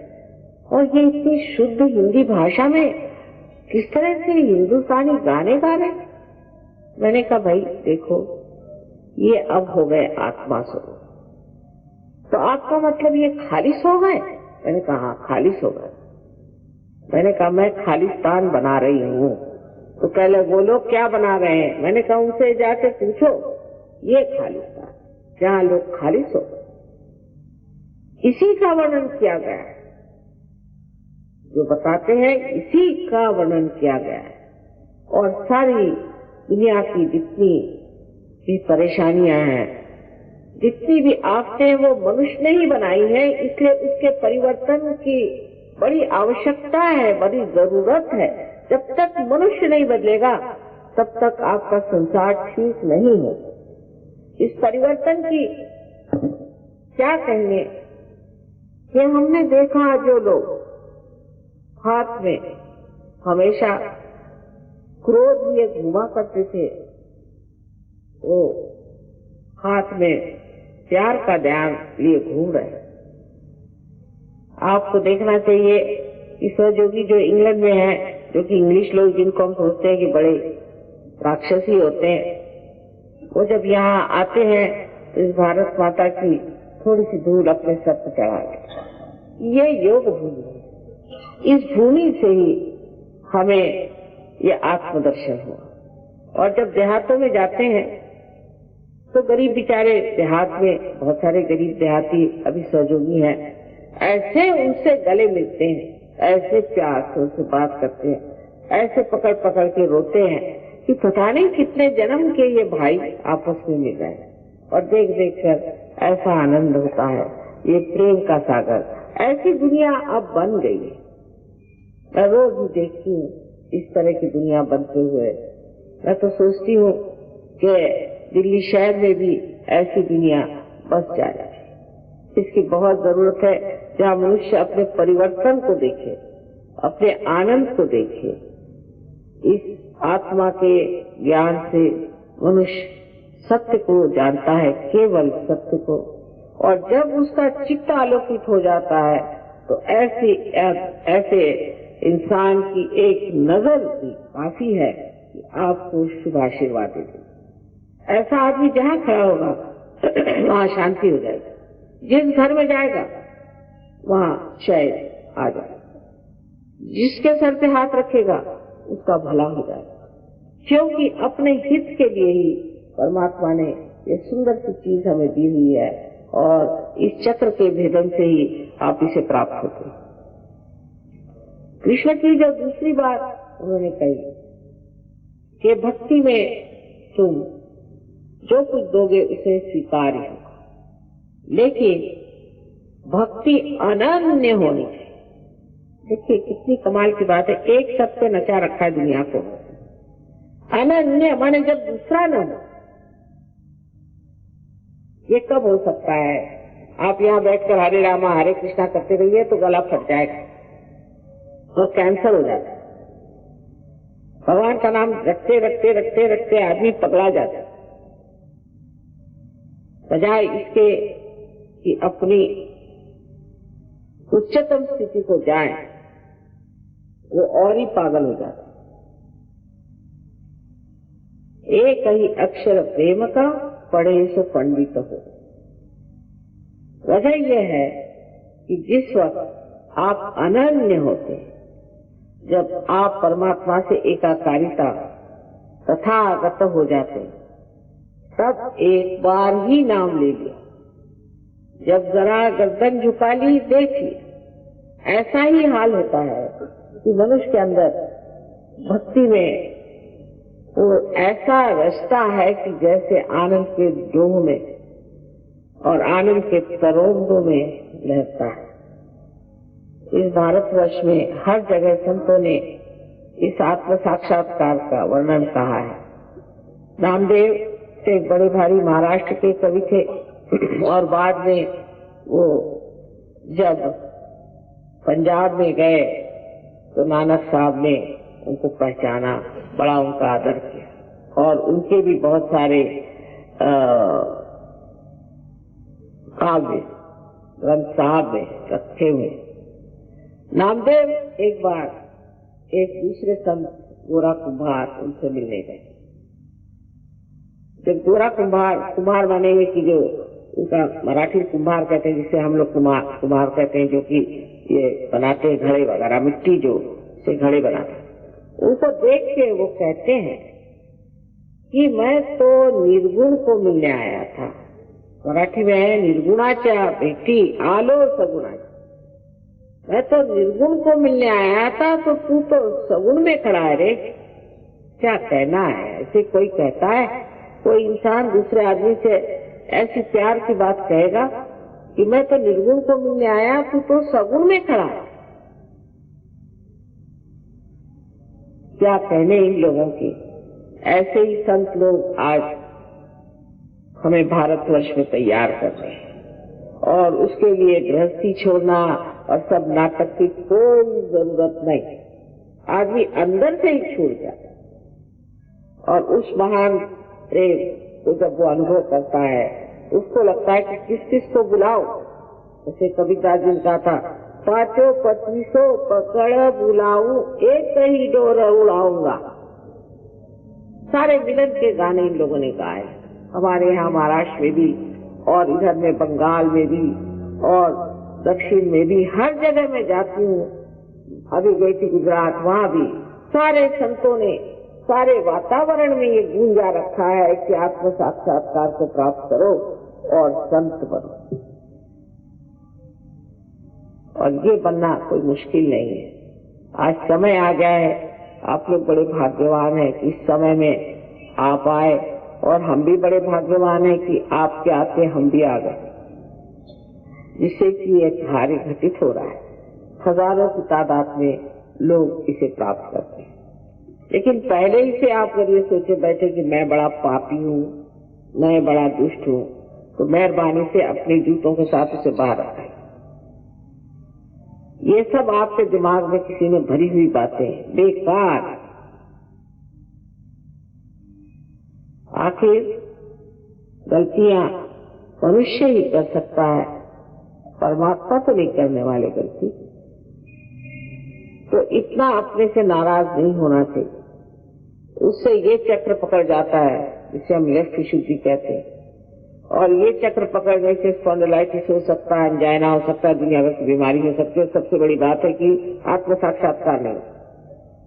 Speaker 1: और ये इतनी शुद्ध हिंदी भाषा में किस तरह से हिंदुस्तानी गाने गा रहे हैं। मैंने कहा भाई देखो, ये अब हो गए आत्मा स्वरूप। तो आपका मतलब ये खालिस हो गए? मैंने कहा हाँ खालिस हो गए। मैंने कहा मैं खालिस्तान बना रही हूँ। तो कह ले वो लोग क्या बना रहे हैं? मैंने कहा उनसे जाके पूछो, ये खालिस्तान जहाँ लोग खालिस हो, इसी का वर्णन किया गया है। जो बताते हैं इसी का वर्णन किया गया है। और सारी दुनिया की जितनी भी परेशानियां हैं, जितनी भी आफतें, वो मनुष्य ने ही बनाई है। इसलिए उसके परिवर्तन की बड़ी आवश्यकता है, बड़ी जरूरत है। जब तक मनुष्य नहीं बदलेगा तब तक आपका संसार ठीक नहीं हो। इस परिवर्तन की क्या कहेंगे कि हमने देखा जो लोग हाथ में हमेशा क्रोध लिए घुमा करते थे, वो हाथ में प्यार का ध्यान लिए घूम रहे। आपको देखना चाहिए कि सहयोगी जो इंग्लैंड में है, जो कि इंग्लिश लोग जिनको हम सोचते हैं कि बड़े राक्षसी होते हैं, वो जब यहाँ आते हैं तो इस भारत माता की थोड़ी सी धूल अपने सर पर चढ़ा देते। ये योग भूमि है। इस भूमि से ही हमें ये आत्मदर्शन हुआ। और जब देहातों में जाते हैं तो गरीब बेचारे देहात में, बहुत सारे गरीब देहाती अभी सहयोगी हैं, ऐसे उनसे गले मिलते हैं, ऐसे प्यार से उनसे बात करते हैं, ऐसे पकड़ पकड़ के रोते हैं कि पता नहीं कितने जन्म के ये भाई आपस में मिल रहे हैं। और देख देख कर ऐसा आनंद होता है। ये प्रेम का सागर, ऐसी दुनिया अब बन गई है। मैं रोज ही देखती हूँ इस तरह की दुनिया बनते हुए। मैं तो सोचती हूँ कि दिल्ली शहर में भी ऐसी दुनिया बस जाए। इसकी बहुत जरूरत है, जहाँ मनुष्य अपने परिवर्तन को देखे, अपने आनंद को देखे। इस आत्मा के ज्ञान से मनुष्य सत्य को जानता है, केवल सत्य को, और जब उसका चित्त आलोकित हो जाता है तो ऐसे इंसान की एक नजर भी काफी है कि आपको शुभ आशीर्वाद दे दे। ऐसा आदमी जहाँ खड़ा होगा वहाँ शांति हो जाएगी। जिस घर में जाएगा वहाँ चैन आ जाएगा। जिसके सर पे हाथ रखेगा उसका भला हो जाएगा, क्योंकि अपने हित के लिए ही परमात्मा ने ये सुंदर सी चीज हमें दी हुई है और इस चक्र के भेदन से ही आप इसे प्राप्त होते हैं। कृष्ण की जो दूसरी बात उन्होंने कही कि भक्ति में तुम जो कुछ दोगे उसे स्वीकार ही होगा, लेकिन भक्ति अनन्य होनी चाहिए। देखिए कितनी कमाल की बात है, एक शब्द पे नचा रखा है दुनिया को। अनन्य माने जब दूसरा न हो। ये कब हो सकता है? आप यहाँ बैठकर हरे रामा हरे कृष्णा करते रहिए तो गला फट जाएगा तो कैंसर हो जाता है। भगवान का नाम रखते रखते रखते रखते आदमी पगला जाता है। बजाय इसके कि अपनी उच्चतम स्थिति को जाए, वो और ही पागल हो जाता है। एक ही अक्षर प्रेम का पढ़े सो पंडित हो। वजह यह है कि जिस वक्त आप अनन्य होते हैं, जब आप परमात्मा से एकाकारिता तथागत हो जाते हैं, तब एक बार ही नाम ले लिया, जब जरा गर्दन झुका ली देखिए, ऐसा ही हाल होता है कि मनुष्य के अंदर भक्ति में वो ऐसा रचता है कि जैसे आनंद के डोह में और आनंद के तरोंदों में लहरता है। इस भारतवर्ष में हर जगह संतों ने इस आत्म साक्षात्कार का वर्णन कहा है। नामदेव एक बड़े भारी महाराष्ट्र के कवि थे और बाद में वो जब पंजाब में गए तो नानक साहब ने उनको पहचाना, बड़ा उनका आदर किया और उनके भी बहुत सारे काव्य ग्रंथ साहब में रखे हुए। नामदेव एक बार एक दूसरे संत गोरा कुम्हार उनसे मिलने गए। जब गोरा कुम्हार माने हुए कि जो उनका मराठी कुम्हार कहते हैं, जिसे हम लोग कुम्हार कहते हैं, जो कि ये बनाते हैं घड़े वगैरह, मिट्टी जो से घड़े बनाते हैं, उनको देख के वो कहते हैं कि मैं तो निर्गुण को मिलने आया था। मराठी में है निर्गुणाच्या भेटी आलो सगुणाच्या। मैं तो निर्गुण को मिलने आया था तो तू तो सगुण में खड़ा है रे। क्या कहना है? ऐसे कोई कहता है? कोई इंसान दूसरे आदमी से ऐसी प्यार की बात कहेगा कि मैं तो निर्गुण को मिलने आया, तू तो सगुण में खड़ा है? क्या कहने इन लोगों की। ऐसे ही संत लोग आज हमें भारतवर्ष में तैयार कर रहे हैं और उसके लिए गृहस्थी छोड़ना और सब नाटक की कोई जरूरत नहीं। आदमी अंदर से ही छूट जाता और उस महान प्रेम को जब वो अनुभव करता है, उसको लगता है कि किस किस को बुलाओ। जैसे कविता जी का था, 525 पकड़ बुलाऊं एक ही डोर उड़ाऊंगा। सारे मिलन के गाने इन लोगों ने गाए, हमारे यहाँ महाराष्ट्र में भी और इधर में बंगाल में भी और दक्षिण में भी, हर जगह मैं जाती हूँ। अभी गई थी गुजरात, वहाँ भी सारे संतों ने सारे वातावरण में ये गूंजा रखा है कि आत्म साक्षात्कार को प्राप्त करो और संत बनो। और ये बनना कोई मुश्किल नहीं है। आज समय आ गया है, आप लोग बड़े भाग्यवान हैं कि इस समय में आप आए और हम भी बड़े भाग्यवान हैं कि आपके आते हम भी आ गए, जिससे कि एक कार्य घटित हो रहा है। हजारों की तादाद में लोग इसे प्राप्त करते हैं। लेकिन पहले ही से आप अगर ये सोचे बैठे कि मैं बड़ा पापी हूँ, मैं बड़ा दुष्ट हूँ, तो मेहरबानी से अपने जूतों के साथ उसे बाहर रखें। ये सब आपके दिमाग में किसी ने भरी हुई बातें, बेकार। आखिर गलतियां मनुष्य ही कर सकता है, परमात्मा तो नहीं करने वाले गलती। तो इतना अपने से नाराज नहीं होना चाहिए। उससे ये चक्र पकड़ जाता है जिसे हम लेफ्ट विशुद्धि कहते हैं, और ये चक्र पकड़ने से स्पॉन्डिलाइटिस हो सकता है, एंजाइना हो सकता है, दुनिया भर की बीमारी हो सकती है। सबसे बड़ी बात है कि आत्म साक्षात्कार नहीं।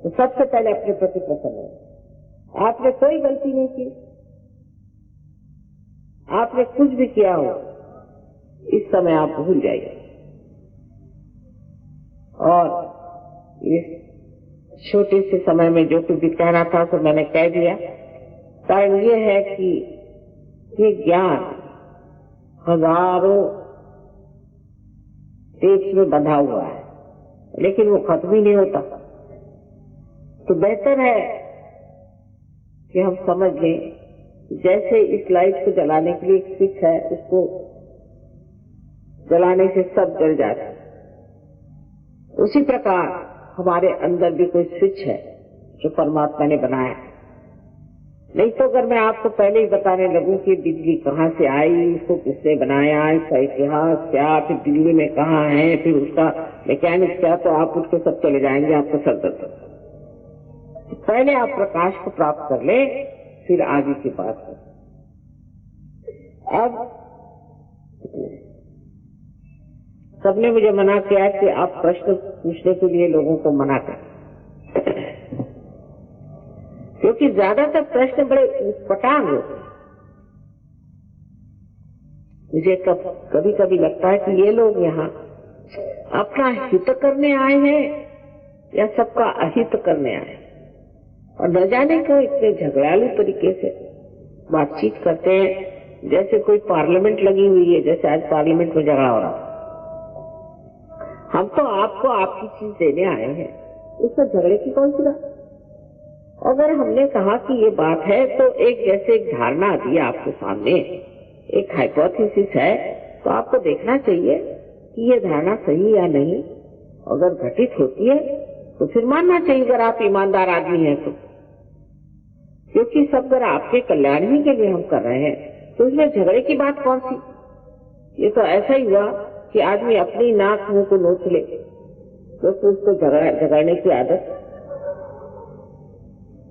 Speaker 1: तो सबसे पहले अपने प्रति प्रसन्न हो। आपने कोई गलती नहीं की, आपने कुछ भी किया हो, इस समय आप भूल जाइए। और इस छोटे से समय में जो कुछ भी कहना था तो मैंने कह दिया। कारण ये है कि ये ज्ञान हजारों टेप्स में बंधा हुआ है, लेकिन वो खत्म ही नहीं होता। तो बेहतर है कि हम समझ लें, जैसे इस लाइट को जलाने के लिए एक स्विच है, उसको जलाने से सब जल जाता है, उसी प्रकार हमारे अंदर भी कोई स्विच है जो परमात्मा ने बनाया। नहीं तो अगर मैं आपको पहले ही बताने लगूं कि बिजली कहाँ से आई, इसको किसने बनाया, इसका इतिहास क्या, फिर दिल्ली में कहाँ है, फिर उसका मैकेनिक्स क्या, तो आप उठ के सब चले जाएंगे, आपको सर दर्द होगा। पहले आप प्रकाश को प्राप्त कर ले, फिर आगे की बात है। अब सबने मुझे मना किया कि आप प्रश्न पूछने के लिए लोगों को मना करें, क्योंकि ज्यादातर प्रश्न बड़े उटपटांग होते हैं। मुझे कभी कभी लगता है कि ये लोग यहाँ अपना हित करने आए हैं या सबका अहित करने आए हैं, और न जाने क्यों इतने झगड़ालू तरीके से बातचीत करते हैं, जैसे कोई पार्लियामेंट लगी हुई है, जैसे आज पार्लियामेंट में झगड़ा हो रहा। हम तो आपको आपकी चीज देने आए हैं, उसमें झगड़े की कौन सी बात। अगर हमने कहा कि ये बात है, तो एक जैसे एक धारणा दी आपके सामने, एक हाइपोथेसिस है, तो आपको देखना चाहिए कि ये धारणा सही या नहीं। अगर घटित होती है तो फिर मानना चाहिए, अगर आप ईमानदार आदमी हैं तो, क्योंकि सब अगर आपके कल्याण ही के लिए हम कर रहे हैं तो इसमें झगड़े की बात कौन सी। ये तो ऐसा ही हुआ कि आदमी अपनी नाक मुंह को नोच ले, तो उसको झगड़ने की आदत।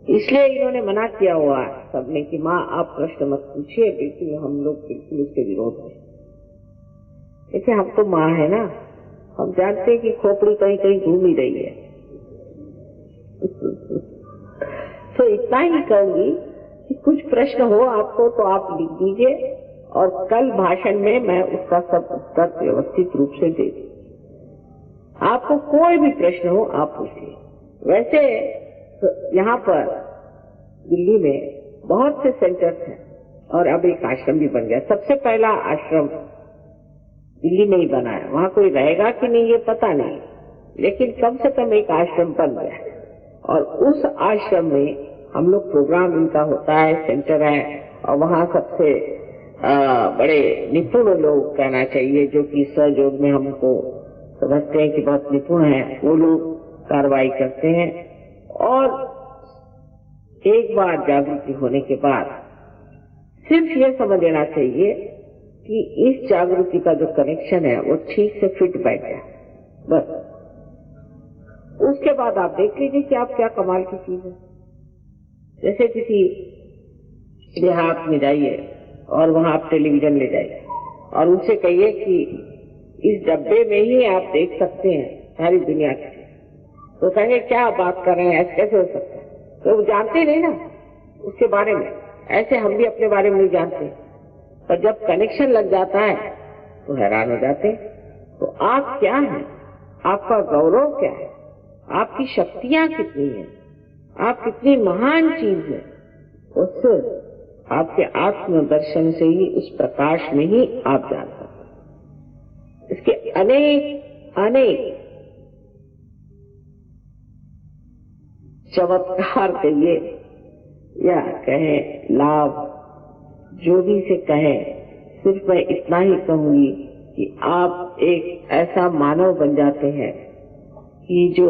Speaker 1: इसलिए इन्होंने मना किया हुआ है सबने कि माँ आप प्रश्न मत पूछिए, बिल्कुल हम लोग बिल्कुल उसके विरोध में। देखिए हम तो माँ है ना, हम जानते हैं कि खोपड़ी कहीं कहीं घूम ही रही है। तो इतना ही कहूंगी कि कुछ प्रश्न हो आपको तो आप लिख दीजिए, और कल भाषण में मैं उसका सब उत्तर व्यवस्थित रूप से दे दूं। आपको कोई भी प्रश्न हो आप पूछिए। वैसे तो यहाँ पर दिल्ली में बहुत से सेंटर्स हैं, और अब एक आश्रम भी बन गया। सबसे पहला आश्रम दिल्ली में ही बना है, वहाँ कोई रहेगा कि नहीं ये पता नहीं, लेकिन कम से कम एक आश्रम बन गया। और उस आश्रम में हम लोग प्रोग्राम इनका होता है, सेंटर है, और वहाँ सबसे बड़े निपुण लोग कहना चाहिए, जो कि सहयोग में हमको समझते हैं कि बहुत निपुण है, वो लोग कार्रवाई करते हैं। और एक बार जागृति होने के बाद सिर्फ ये समझ लेना चाहिए कि इस जागृति का जो कनेक्शन है वो ठीक से फिट बैठ जाए, बस। उसके बाद आप देख लीजिए कि आप क्या कमाल की चीज है। जैसे किसी देहात में जाइए और वहां आप टेलीविजन ले जाइए और उनसे कहिए कि इस डब्बे में ही आप देख सकते हैं सारी दुनिया की, तो कहेंगे क्या बात कर रहे हैं, ऐसे कैसे हो सकता है। तो वो जानते नहीं ना उसके बारे में, ऐसे हम भी अपने बारे में नहीं जानते, पर जब कनेक्शन लग जाता है तो हैरान हो जाते हैं। तो आप क्या हैं, आपका गौरव क्या है, आपकी शक्तियां कितनी हैं, आप कितनी महान चीज है, उससे आपके आत्मदर्शन से ही, उस प्रकाश में ही आप जान सकते। इसके अनेक अनेक चमत्कार कहिए या कहें लाभ, जो भी से कहें, सिर्फ मैं इतना ही कहूंगी कि आप एक ऐसा मानव बन जाते हैं कि जो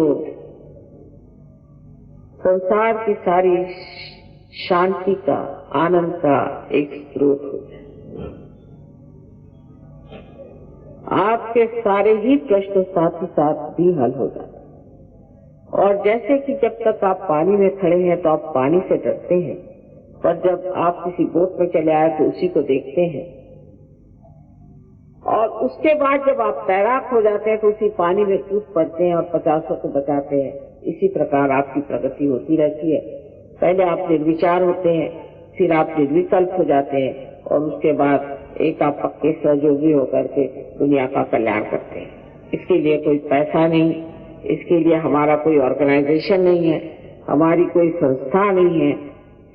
Speaker 1: संसार की सारी शांति का, आनंद का एक स्रोत हो जाए। आपके सारे ही प्रश्न साथ ही साथ भी हल हो जाते। और जैसे कि जब तक आप पानी में खड़े हैं तो आप पानी से डरते हैं, पर जब आप किसी बोट में चले आए तो उसी को देखते हैं, और उसके बाद जब आप तैराक हो जाते हैं तो उसी पानी में कूद पड़ते हैं और 50 को बचाते हैं। इसी प्रकार आपकी प्रगति होती रहती है। पहले आप निर्विचार होते हैं, फिर आप निर्विकल्प हो जाते हैं, और उसके बाद एक आप पक्के सहयोगी होकर के दुनिया का कल्याण करते हैं। इसके लिए कोई पैसा नहीं, इसके लिए हमारा कोई ऑर्गेनाइजेशन नहीं है, हमारी कोई संस्था नहीं है,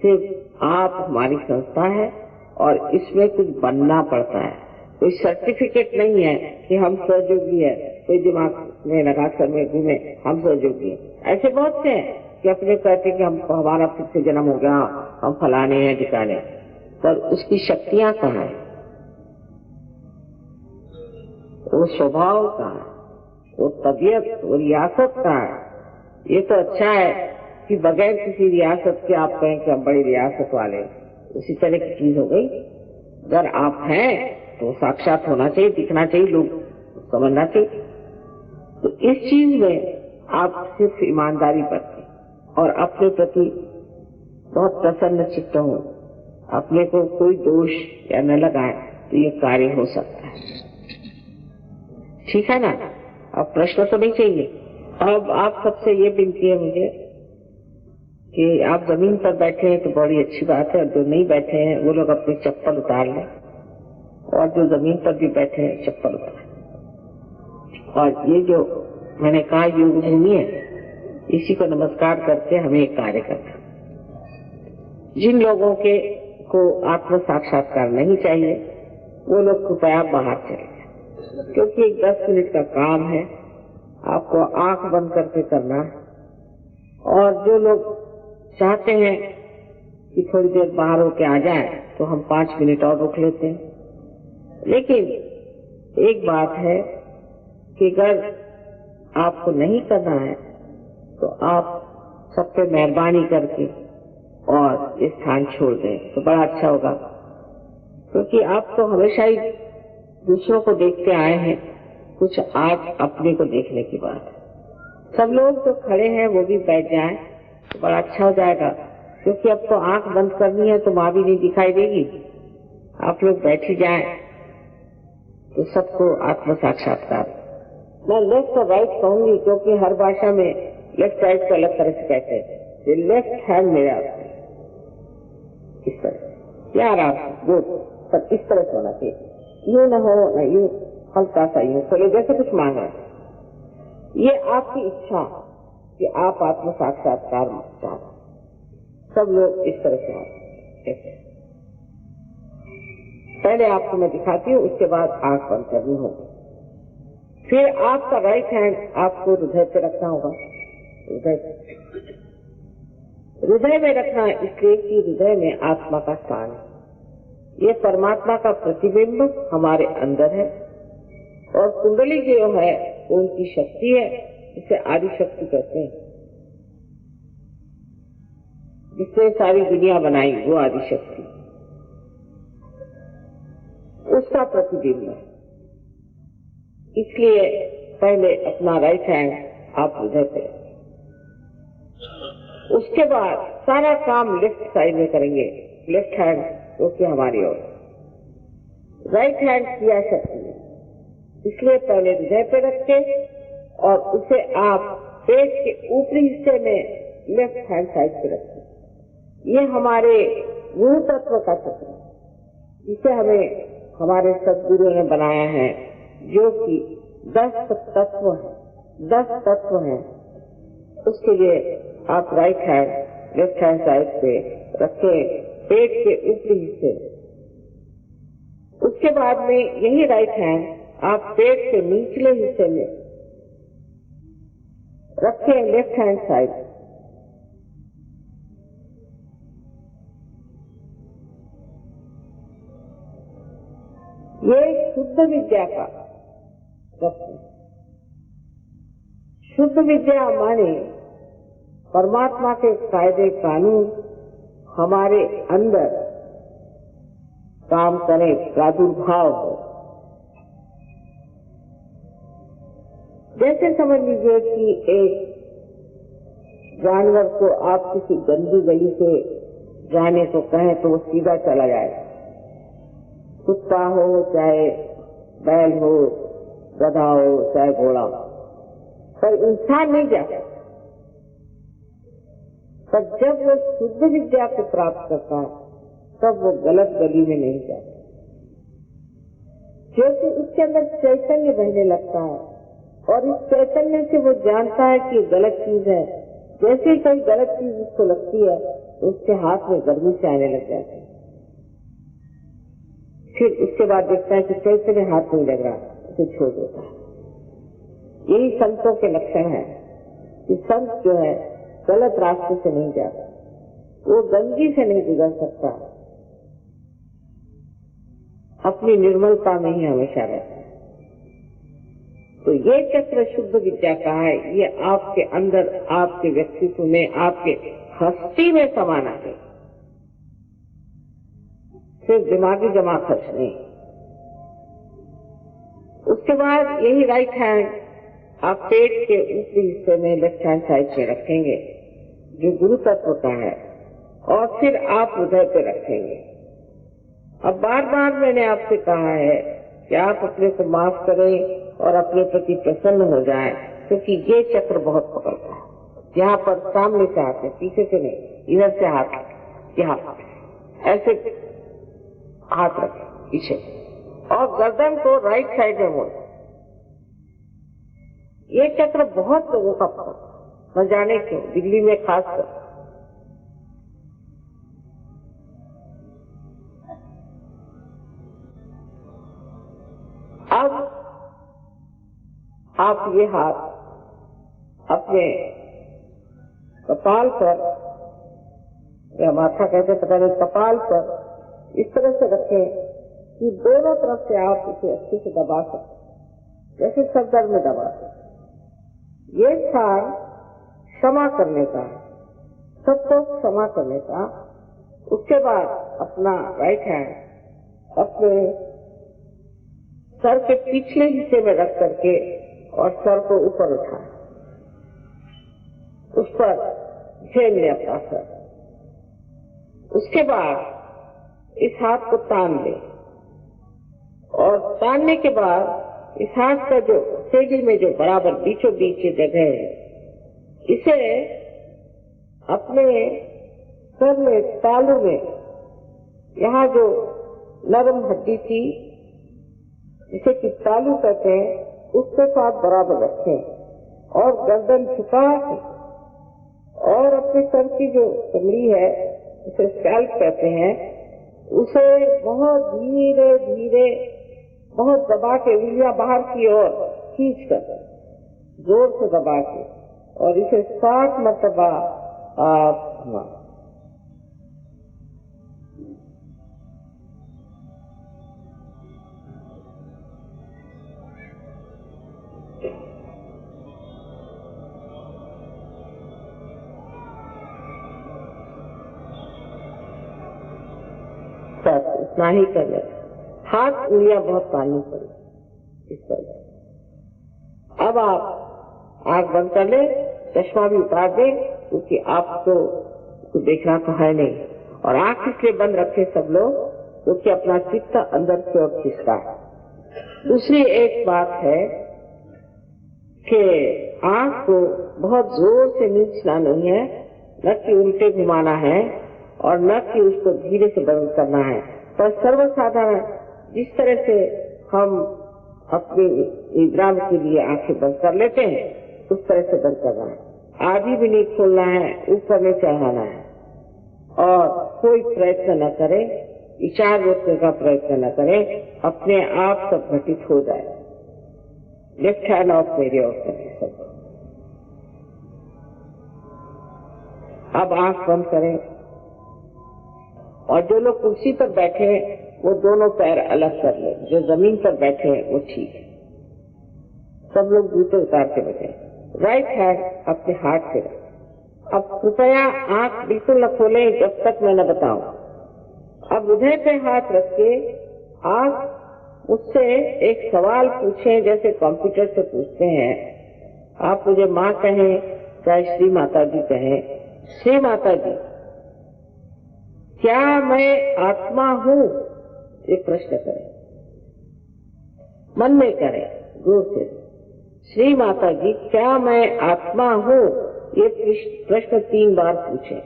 Speaker 1: सिर्फ आप हमारी संस्था है, और इसमें कुछ बनना पड़ता है। कोई सर्टिफिकेट नहीं है कि हम सहयोगी है, कोई दिमाग में लगा कर में घूमे हम सहयोगी है। ऐसे बहुत से हैं कि अपने कहते कि हम हमारा फिर से जन्म हो गया, हम फलाने हैं ठिकाने, पर उसकी शक्तियां कहाँ है, वो स्वभाव कहाँ है, वो तबीयत, वो रियासत कहाँ है। ये तो अच्छा है कि बगैर किसी रियासत के आप कहें कि हम बड़ी रियासत वाले, उसी तरह की चीज हो गई। अगर आप हैं तो साक्षात होना चाहिए, दिखना चाहिए, लोग समझना चाहिए। तो इस चीज में आप सिर्फ ईमानदारी बरतें और अपने प्रति बहुत प्रसन्न चित्त हो, अपने को कोई दोष या न लगाए, तो ये कार्य हो सकता है। ठीक है ना? अब प्रश्न तो नहीं चाहिए। अब आप सबसे ये विनती है मुझे कि आप जमीन पर बैठे हैं तो बड़ी अच्छी बात है, और जो नहीं बैठे हैं वो लोग अपनी चप्पल उतार लें, और जो जमीन पर भी बैठे हैं चप्पल उतार। और ये जो मैंने कहा योग भूमि है, इसी को नमस्कार करके हमें एक कार्य करना। जिन लोगों के को आत्म साक्षात्कार नहीं चाहिए वो लोग कृपया बाहर चले जाए, क्योंकि एक 10 मिनट का काम है, आपको आंख बंद करके करना है। और जो लोग चाहते हैं कि थोड़ी देर बाहर होके आ जाए तो हम 5 मिनट और रुक लेते हैं। लेकिन एक बात है कि अगर आपको नहीं करना है तो आप सब पे मेहरबानी करके और ये स्थान छोड़ दें तो बड़ा अच्छा होगा, क्योंकि आप तो हमेशा ही दूसरों को देखते आए हैं, कुछ आज अपने को देखने की बात है। सब लोग जो खड़े हैं वो भी बैठ जाएं तो बड़ा अच्छा हो जाएगा, क्योंकि अब तो आंख बंद करनी है तो माँ भी नहीं दिखाई देगी। आप लोग बैठ ही जाएं तो सबको आत्म साक्षात्कार। मैं लेफ्ट और राइट कहूंगी क्योंकि हर भाषा में लेफ्ट राइट को अलग तरह से कहते हैं। ये लेफ्ट हैंड मेरा इस तरह यार आप गुड, पर इस तरह से होना चाहिए, यूं न हो न यूं, हल्का सा यूं चलो जैसे कुछ मांग रहे। ये आपकी इच्छा कि आप आत्म साक्षात्कार चाहते, सब लोग इस तरह से आते। पहले आपको मैं दिखाती हूँ, उसके बाद आंख बंद करनी होगी। फिर आपका राइट हैंड आपको हृदय पे रखना होगा। हृदय में रखना इसलिए कि हृदय में आत्मा का स्थान है। ये परमात्मा का प्रतिबिंब हमारे अंदर है, और कुंडली जो है वो उनकी शक्ति है, जिसे आदि शक्ति कहते हैं, जिसने सारी दुनिया बनाई वो आदि शक्ति, उसका प्रतिबिंब है। इसलिए पहले अपना राइट हैंड आप हृदय पे, उसके बाद सारा काम लेफ्ट साइड में करेंगे। लेफ्ट हैंड क्योंकि हमारी ओर, राइट हैंड क्रिया शक्ति है, इसलिए पहले हृदय पे रखे और उसे आप पेट के ऊपरी हिस्से में लेफ्ट हैंड साइड पे रखें। ये हमारे गुरु तत्व का चक्र है, जिसे हमें हमारे सदगुरु ने बनाया है, जो कि 10 तत्व है, 10 तत्व हैं। उसके लिए आप right hand left hand side पे रखें, पेट के ऊपरी हिस्से। उसके बाद में यही राइट हैंड आप पेट के निचले हिस्से में रखें, लेफ्ट हैंड साइड। ये शुद्ध विद्या का रखें। शुद्ध विद्या माने परमात्मा के कायदे कानून हमारे अंदर काम करें, प्रादुर्भाव हो। जैसे समझ लीजिए कि एक जानवर को आप किसी गंदी गली से जाने को कहें तो वो सीधा चला जाए, कुत्ता हो चाहे बैल हो, गधा हो चाहे घोड़ा हो, पर इंसान नहीं जाता। पर जब वो शुद्ध विद्या को प्राप्त करता है तब वो गलत गली में नहीं जाता, क्योंकि उसके अंदर चैतन्य बहने लगता है और इस चैतन्य से वो जानता है कि गलत चीज है। जैसे ही कोई गलत चीज उसको लगती है तो उसके हाथ में गर्मी से आने लग जाती है। फिर उसके बाद देखता है कि चैतन्य हाथ नहीं लग रहा, उसे छोड़ देता है। यही संतों के लक्षण है कि संत जो है गलत रास्ते से नहीं जाता, वो गंदगी से नहीं गुजर सकता, अपनी निर्मलता में ही हमेशा रहता है। तो ये चक्र शुद्ध विद्या का है, ये आपके अंदर, आपके व्यक्तित्व में, आपके हस्ती में समाना है, सिर्फ दिमागी जमा खर्च नहीं। उसके बाद यही राइट हैंड आप पेट के ऊपरी हिस्से में लेफ्ट हैंड साइड में रखेंगे जो गुरु तत्व का है, और फिर आप हृदय पे रखेंगे। अब बार बार मैंने आपसे कहा है कि आप अपने को माफ करें और अपने प्रति प्रसन्न हो जाएं, क्योंकि ये चक्र बहुत पकड़ता है। यहाँ पर सामने से हाथ है, पीछे से नहीं, इधर से हाथ, यहाँ ऐसे हाथ रखें पीछे, और गर्दन को राइट साइड में मोड़। ये चक्र बहुत लोगों का पकड़ता है, न जाने क्यों, दिल्ली में खासकर। अब आप ये हाथ अपने कपाल पर, या माथा कहते पता नहीं, कपाल पर इस तरह से रखें कि दोनों तरफ से आप इसे अच्छे से दबा सकते, जैसे सर में दबाते। ये स्थान क्षमा करने का है, सबको क्षमा करने का। उसके बाद अपना राइट हैंड अपने सर के पिछले हिस्से में रख करके और सर को ऊपर उठाए, उस पर झेल ले अपना सर। उसके बाद इस हाथ को तान ले, और तानने के बाद इस हाथ का जो सेडी में जो बराबर बीचों बीच जगह है, इसे अपने सर में, तालू में, यहाँ जो नरम हड्डी थी जिसे कि तालू कहते हैं, उसके साथ बराबर रखें और गर्दन झुका के, और अपने सर की जो कमरी है उसे स्कैल्प कहते हैं, उसे बहुत धीरे धीरे, बहुत दबा के, उंगलियां बाहर की ओर खींच कर, जोर से दबा के, और इसे 60 मरतबा आप इतना ही कर ले। हाथ उंगलियां बहुत पानी पड़ी इस तरह। अब आप आंख बंद कर ले, चश्मा भी उतार दे, क्योंकि आपको कुछ देखना तो है नहीं, और आंख इसलिए बंद रखे सब लोग क्योंकि अपना चित्त अंदर की ओर खींचता है। दूसरी एक बात है कि आंख को बहुत जोर से नीचना नहीं है, न कि उल्टे घुमाना है, और न कि उसको धीरे से बंद करना है, पर सर्वसाधारण जिस तरह से हम अपनी निद्रा के लिए आंखें बंद कर लेते हैं उस तरह से बंद करना है। आधी भी नहीं खोलना है, ऊपर में चढ़ाना है, और कोई प्रयत्न न करें, विचार रोकने का प्रयत्न न करें, अपने आप सब घटित हो जाए। लेफ्ट हैंड ऑफ मेरे ऑफ सब। अब आंख बंद करें, और जो लोग कुर्सी पर बैठे हैं वो दोनों पैर अलग कर ले, जो जमीन पर बैठे हैं वो ठीक है, सब लोग जूते उतार के बैठे। राइट हैंड अपने हाथ पे रखें। अब कृपया आंख बिल्कुल न खोलें जब तक मैं न बताऊं। अब हृदय पे हाथ रख के आप उससे एक सवाल पूछें, जैसे कंप्यूटर से पूछते हैं आप मुझे माँ कहें चाहे श्री माता जी कहें, श्री माता जी क्या मैं आत्मा हूँ? ये प्रश्न करें, मन में करें, जोर से। श्री माता जी क्या मैं आत्मा हूँ? ये प्रश्न 3 बार पूछे।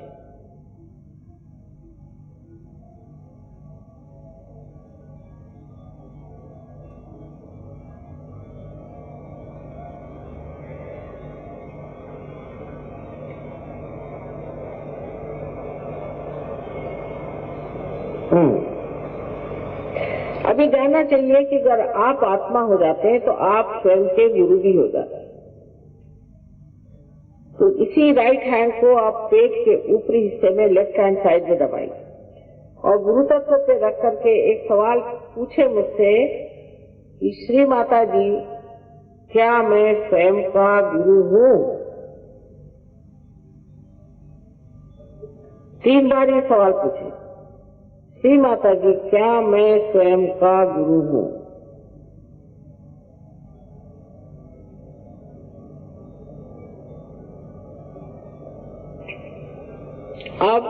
Speaker 1: अभी जानना चाहिए कि अगर आप आत्मा हो जाते हैं तो आप स्वयं के गुरु भी हो जाते हैं। तो इसी राइट हैंड को आप पेट के ऊपरी हिस्से में लेफ्ट हैंड साइड में दबाइए और गुरु तत्व पे रख करके एक सवाल पूछे मुझसे कि श्री माता जी क्या मैं स्वयं का गुरु हूँ? 3 बार ये सवाल पूछे, श्री माता जी क्या मैं स्वयं का गुरु हूँ? अब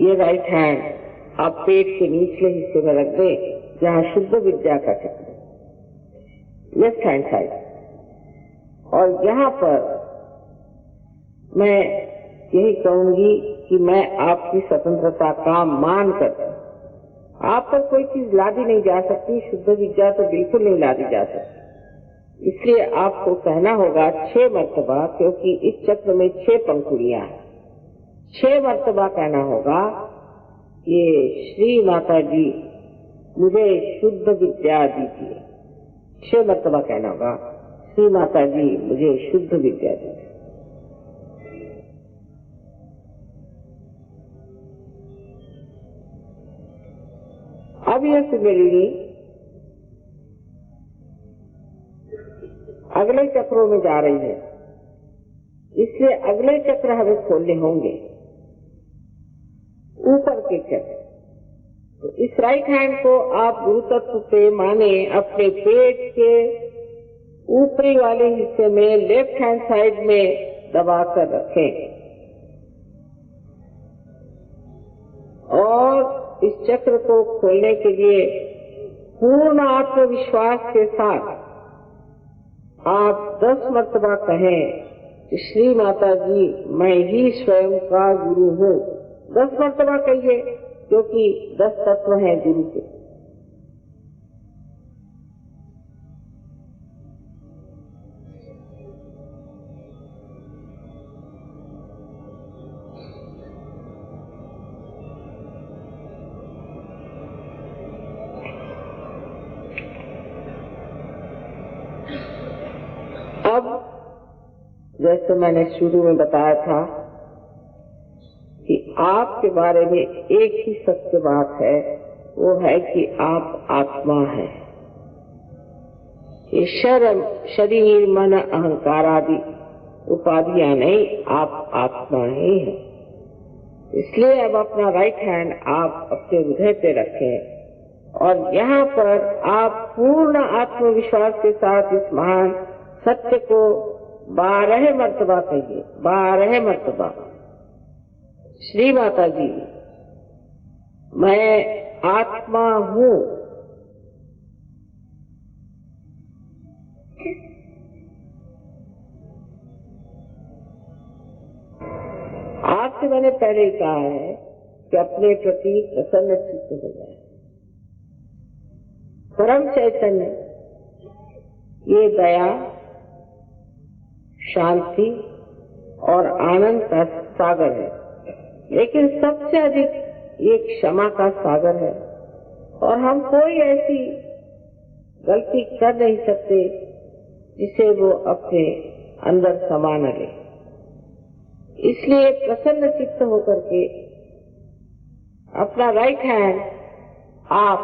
Speaker 1: ये राइट हैंड आप पेट के निचले हिस्से में रख दें जहाँ शुद्ध विद्या का चक्र, लेफ्ट हैंड साइड, और यहाँ पर मैं यही कहूंगी कि मैं आपकी स्वतंत्रता का मान करता हूँ। आप पर कोई चीज लादी नहीं जा सकती, शुद्ध विद्या तो बिल्कुल नहीं लादी जा सकती। इसलिए आपको कहना होगा 6 मर्तबा, क्योंकि इस चक्र में 6 पंखुड़ियां हैं। 6 मर्तबा कहना होगा, ये श्री माता जी मुझे शुद्ध विद्या दीजिए। 6 मर्तबा कहना होगा, श्री माता जी मुझे शुद्ध विद्या दीजिए। अब यह कुंडलिनी अगले चक्रों में जा रही है, इसलिए अगले चक्र हमें खोलने होंगे, ऊपर के चक्र। तो इस राइट हैंड को आप गुरु तत्व पे माने अपने पेट के ऊपरी वाले हिस्से में लेफ्ट हैंड साइड में दबाकर रखें और इस चक्र को खोलने के लिए पूर्ण आत्मविश्वास के साथ आप 10 मर्तबा कहें, श्री माता जी मैं ही स्वयं का गुरु हूँ। 10 मर्तबा कहिए, क्योंकि 10 तत्व हैं गुरु के। अब जैसे मैंने शुरू में बताया था कि आपके बारे में एक ही सत्य बात है, वो है कि आप आत्मा हैं। ये शरीर मन अहंकार आदि उपाधियां नहीं, आप आत्मा ही हैं। इसलिए अब अपना राइट हैंड आप अपने हृदय पे रखें और यहाँ पर आप पूर्ण आत्मविश्वास के साथ इस महान सत्य को 12 मर्तबा कहिए, 12 मर्तबा। श्री माता जी मैं आत्मा हूँ। आपसे मैंने पहले ही कहा है कि अपने प्रति प्रसन्न चित्त हो जाए। परम चैतन्य ये दया, शांति और आनंद का सागर है, लेकिन सबसे अधिक ये क्षमा का सागर है। और हम कोई ऐसी गलती कर नहीं सकते जिसे वो अपने अंदर समा न ले। इसलिए प्रसन्न चित्त होकर के अपना राइट हैंड आप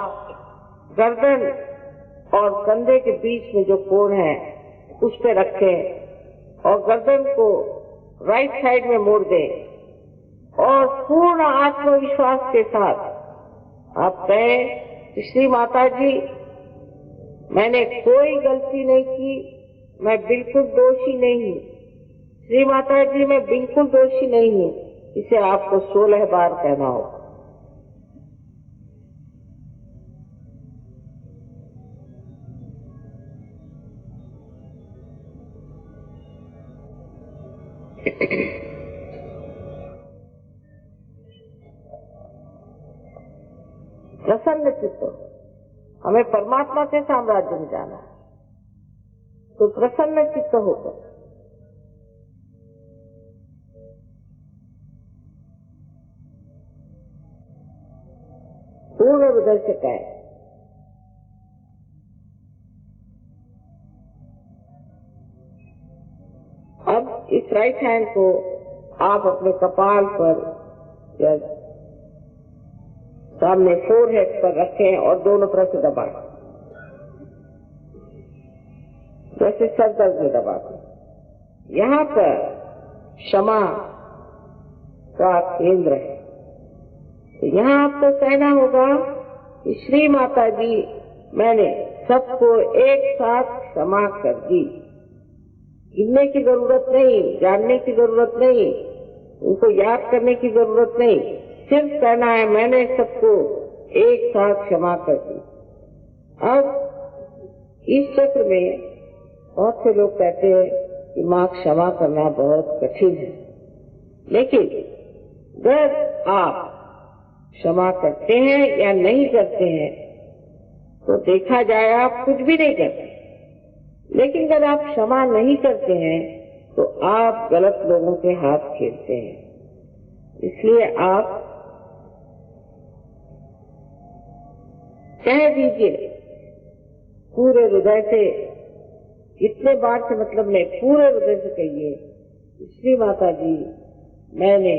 Speaker 1: गर्दन और कंधे के बीच में जो कोण है उस पे रखें और गर्दन को राइट साइड में मोड़ दें और पूर्ण आत्मविश्वास के साथ आप कहें, श्री माता जी मैंने कोई गलती नहीं की, मैं बिल्कुल दोषी नहीं हूँ। श्री माता जी मैं बिल्कुल दोषी नहीं हूँ। इसे आपको 16 बार कहना होगा। प्रसन्न चित्त, हमें परमात्मा के साम्राज्य में जाना है, तो प्रसन्न चित्त होकर पूर्ण हृदय से कहें। अब इस राइट हैंड को आप अपने कपाल पर या सामने फोरहेड पर रखें और दोनों तरफ से दबाएं, जैसे सर दर्द में दबाते। यहाँ पर क्षमा का केंद्र है। तो यहाँ आपको कहना होगा कि श्री माता जी मैंने सबको एक साथ क्षमा कर दी। गिनने की जरूरत नहीं, जानने की जरूरत नहीं, उनको याद करने की जरूरत नहीं, सिर्फ कहना है मैंने सबको एक साथ क्षमा कर दी। अब इस चक्र में बहुत से लोग कहते हैं कि मां क्षमा करना बहुत कठिन है, लेकिन अगर आप क्षमा करते हैं या नहीं करते हैं तो देखा जाए आप कुछ भी नहीं करते, लेकिन अगर आप क्षमा नहीं करते हैं तो आप गलत लोगों के हाथ खेलते हैं। इसलिए आप कह दीजिए पूरे हृदय से, इतने बार से मतलब नहीं, पूरे हृदय से कहिए श्री माता जी मैंने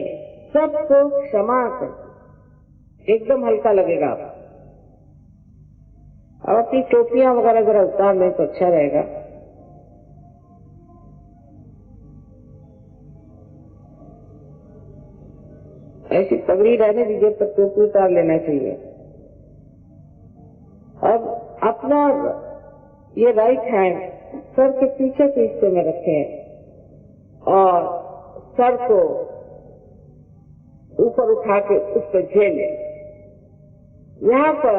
Speaker 1: सबको क्षमा कर दी। एकदम हल्का लगेगा आप। अब अपनी टोपियां वगैरह जरा उतार लें तो अच्छा रहेगा। ऐसी पगड़ी रहने दीजिए, पर टोपी उतार लेना चाहिए। अब अपना ये राइट हैंड सर के पीछे के हिस्से में रखें और सर को ऊपर उठा के उस पर झेलें। यहाँ पर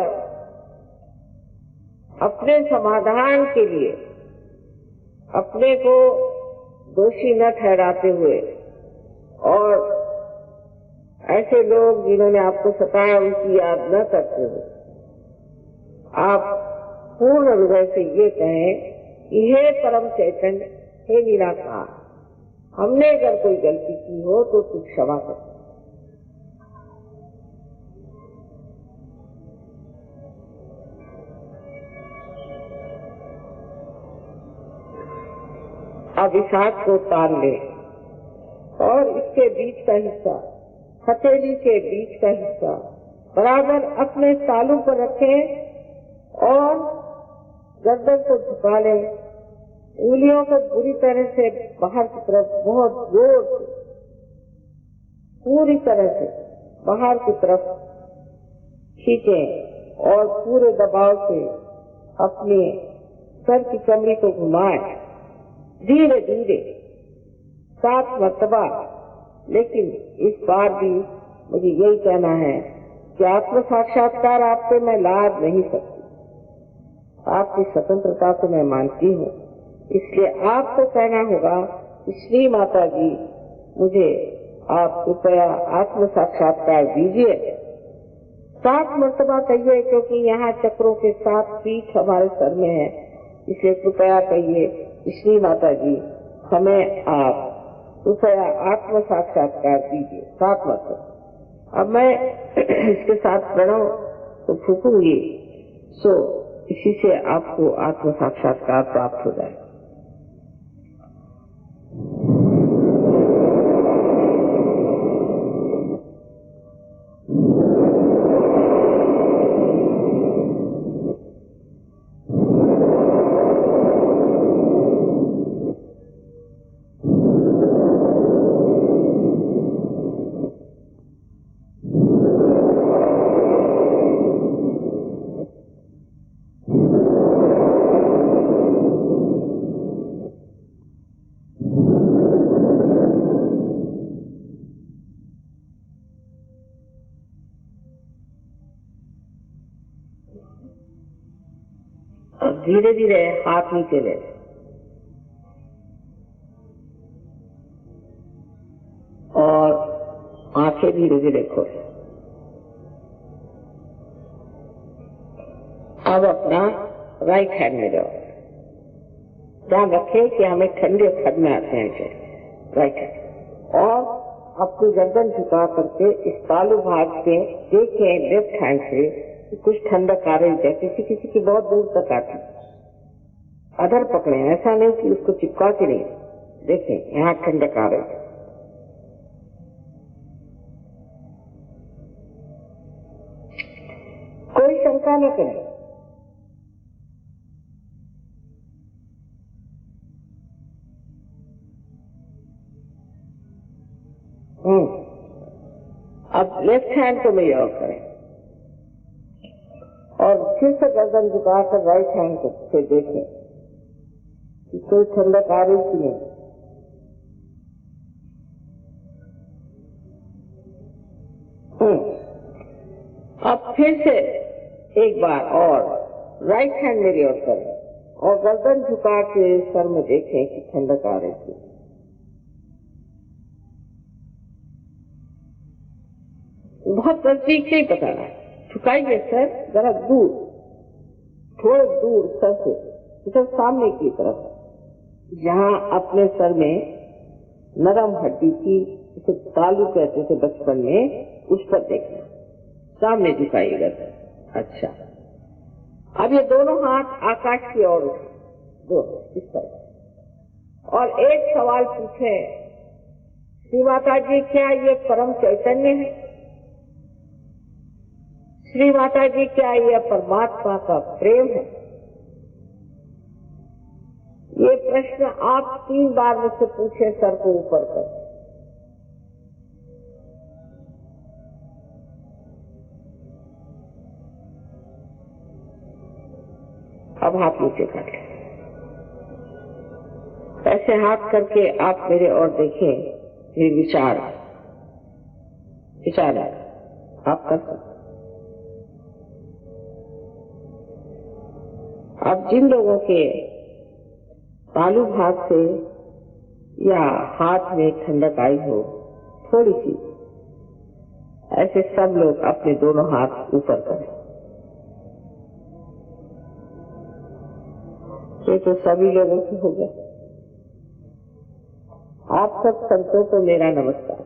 Speaker 1: अपने समाधान के लिए अपने को दोषी न ठहराते हुए और ऐसे लोग जिन्होंने आपको सताया उनकी याद न करते हुए आप पूर्ण हृदय से ये कहें कि हे परम चैतन्य, हे निराकार, हमने अगर कोई गलती की हो तो तू क्षमा कर। अब इस हाथ को तान ले और इसके बीच का हिस्सा, हथेली के बीच का हिस्सा बराबर अपने तालू पर रखें और गर्दन को झुका लें। उंगलियों को बुरी तरह से बाहर की तरफ बहुत जोर से, पूरी तरह से बाहर की तरफ खींचें और पूरे दबाव से अपने सर की चमड़ी को घुमाएं, धीरे धीरे 7 मरतबा। लेकिन इस बार भी मुझे यही कहना है कि आत्म साक्षात्कार आपसे मैं लाद नहीं सकती। आपकी स्वतंत्रता को मैं मानती हूँ, इसलिए आपको कहना होगा कि श्री माता जी मुझे आप कृपया आत्म साक्षात्कार दीजिए। 7 मरतबा कहिए, क्योंकि यहाँ चक्रों के 7 पीठ हमारे सर में है, इसलिए कृपया कहिए कि श्री माता जी हमें आप कृपया आत्म साक्षात्कार दीजिए 7 मरतबा। अब मैं इसके साथ प्रणव तो फूकूंगी, सो इसी से आपको आत्म साक्षात्कार प्राप्त हो जाए। अब धीरे धीरे हाथ नीचे ले और आंखें धीरे धीरे खोले। अब अपना राइट हैंड में जाओ। ध्यान रखें कि हमें ठंडे खद में आते हैं राइट हैंड। और अपनी गर्दन झुका करके इस तालु भाग से देखें लेफ्ट हैंड से कुछ ठंडक आ रही है। किसी की बहुत दूर तक आती। अधर पकड़े, ऐसा नहीं कि उसको चिपका के नहीं, देखें यहाँ ठंडक आ रही है। कोई शंका न करें। अब लेफ्ट हैंड को मेजर करें और फिर से गर्दन झुकाकर राइट हैंड से देखें कि कोई ठंडक आ रही कि नहीं। अब फिर से एक बार और राइट हैंड मेरी ओर करें और गर्दन झुका के सर में देखें कि ठंडक आ रही थी। बहुत नजदीक से ही बताना। झुकाइए सर जरा दूर, थोड़े दूर सर से, इधर सामने की तरफ, जहां अपने सर में नरम हड्डी की, इसे तालु कहते थे बचपन में, उस पर देखना। सामने झुकाइएगा। अच्छा, अब ये दोनों हाथ आकाश की ओर दोनों इस तरह। और एक सवाल पूछे, श्री माता जी क्या ये परम चैतन्य है? श्री माता जी क्या यह परमात्मा का प्रेम है? ये प्रश्न आप 3 बार मुझसे पूछे सर को ऊपर कर। अब हाथ नीचे कर लें। ऐसे हाथ करके आप मेरे और देखें, ये विचार आप कर सकते। अब जिन लोगों के तालु भाग से या हाथ में ठंडक आई हो थोड़ी सी, ऐसे सब लोग अपने दोनों हाथ ऊपर करें। ये तो सभी लोगों से हो गया। आप सब संतों को मेरा नमस्कार।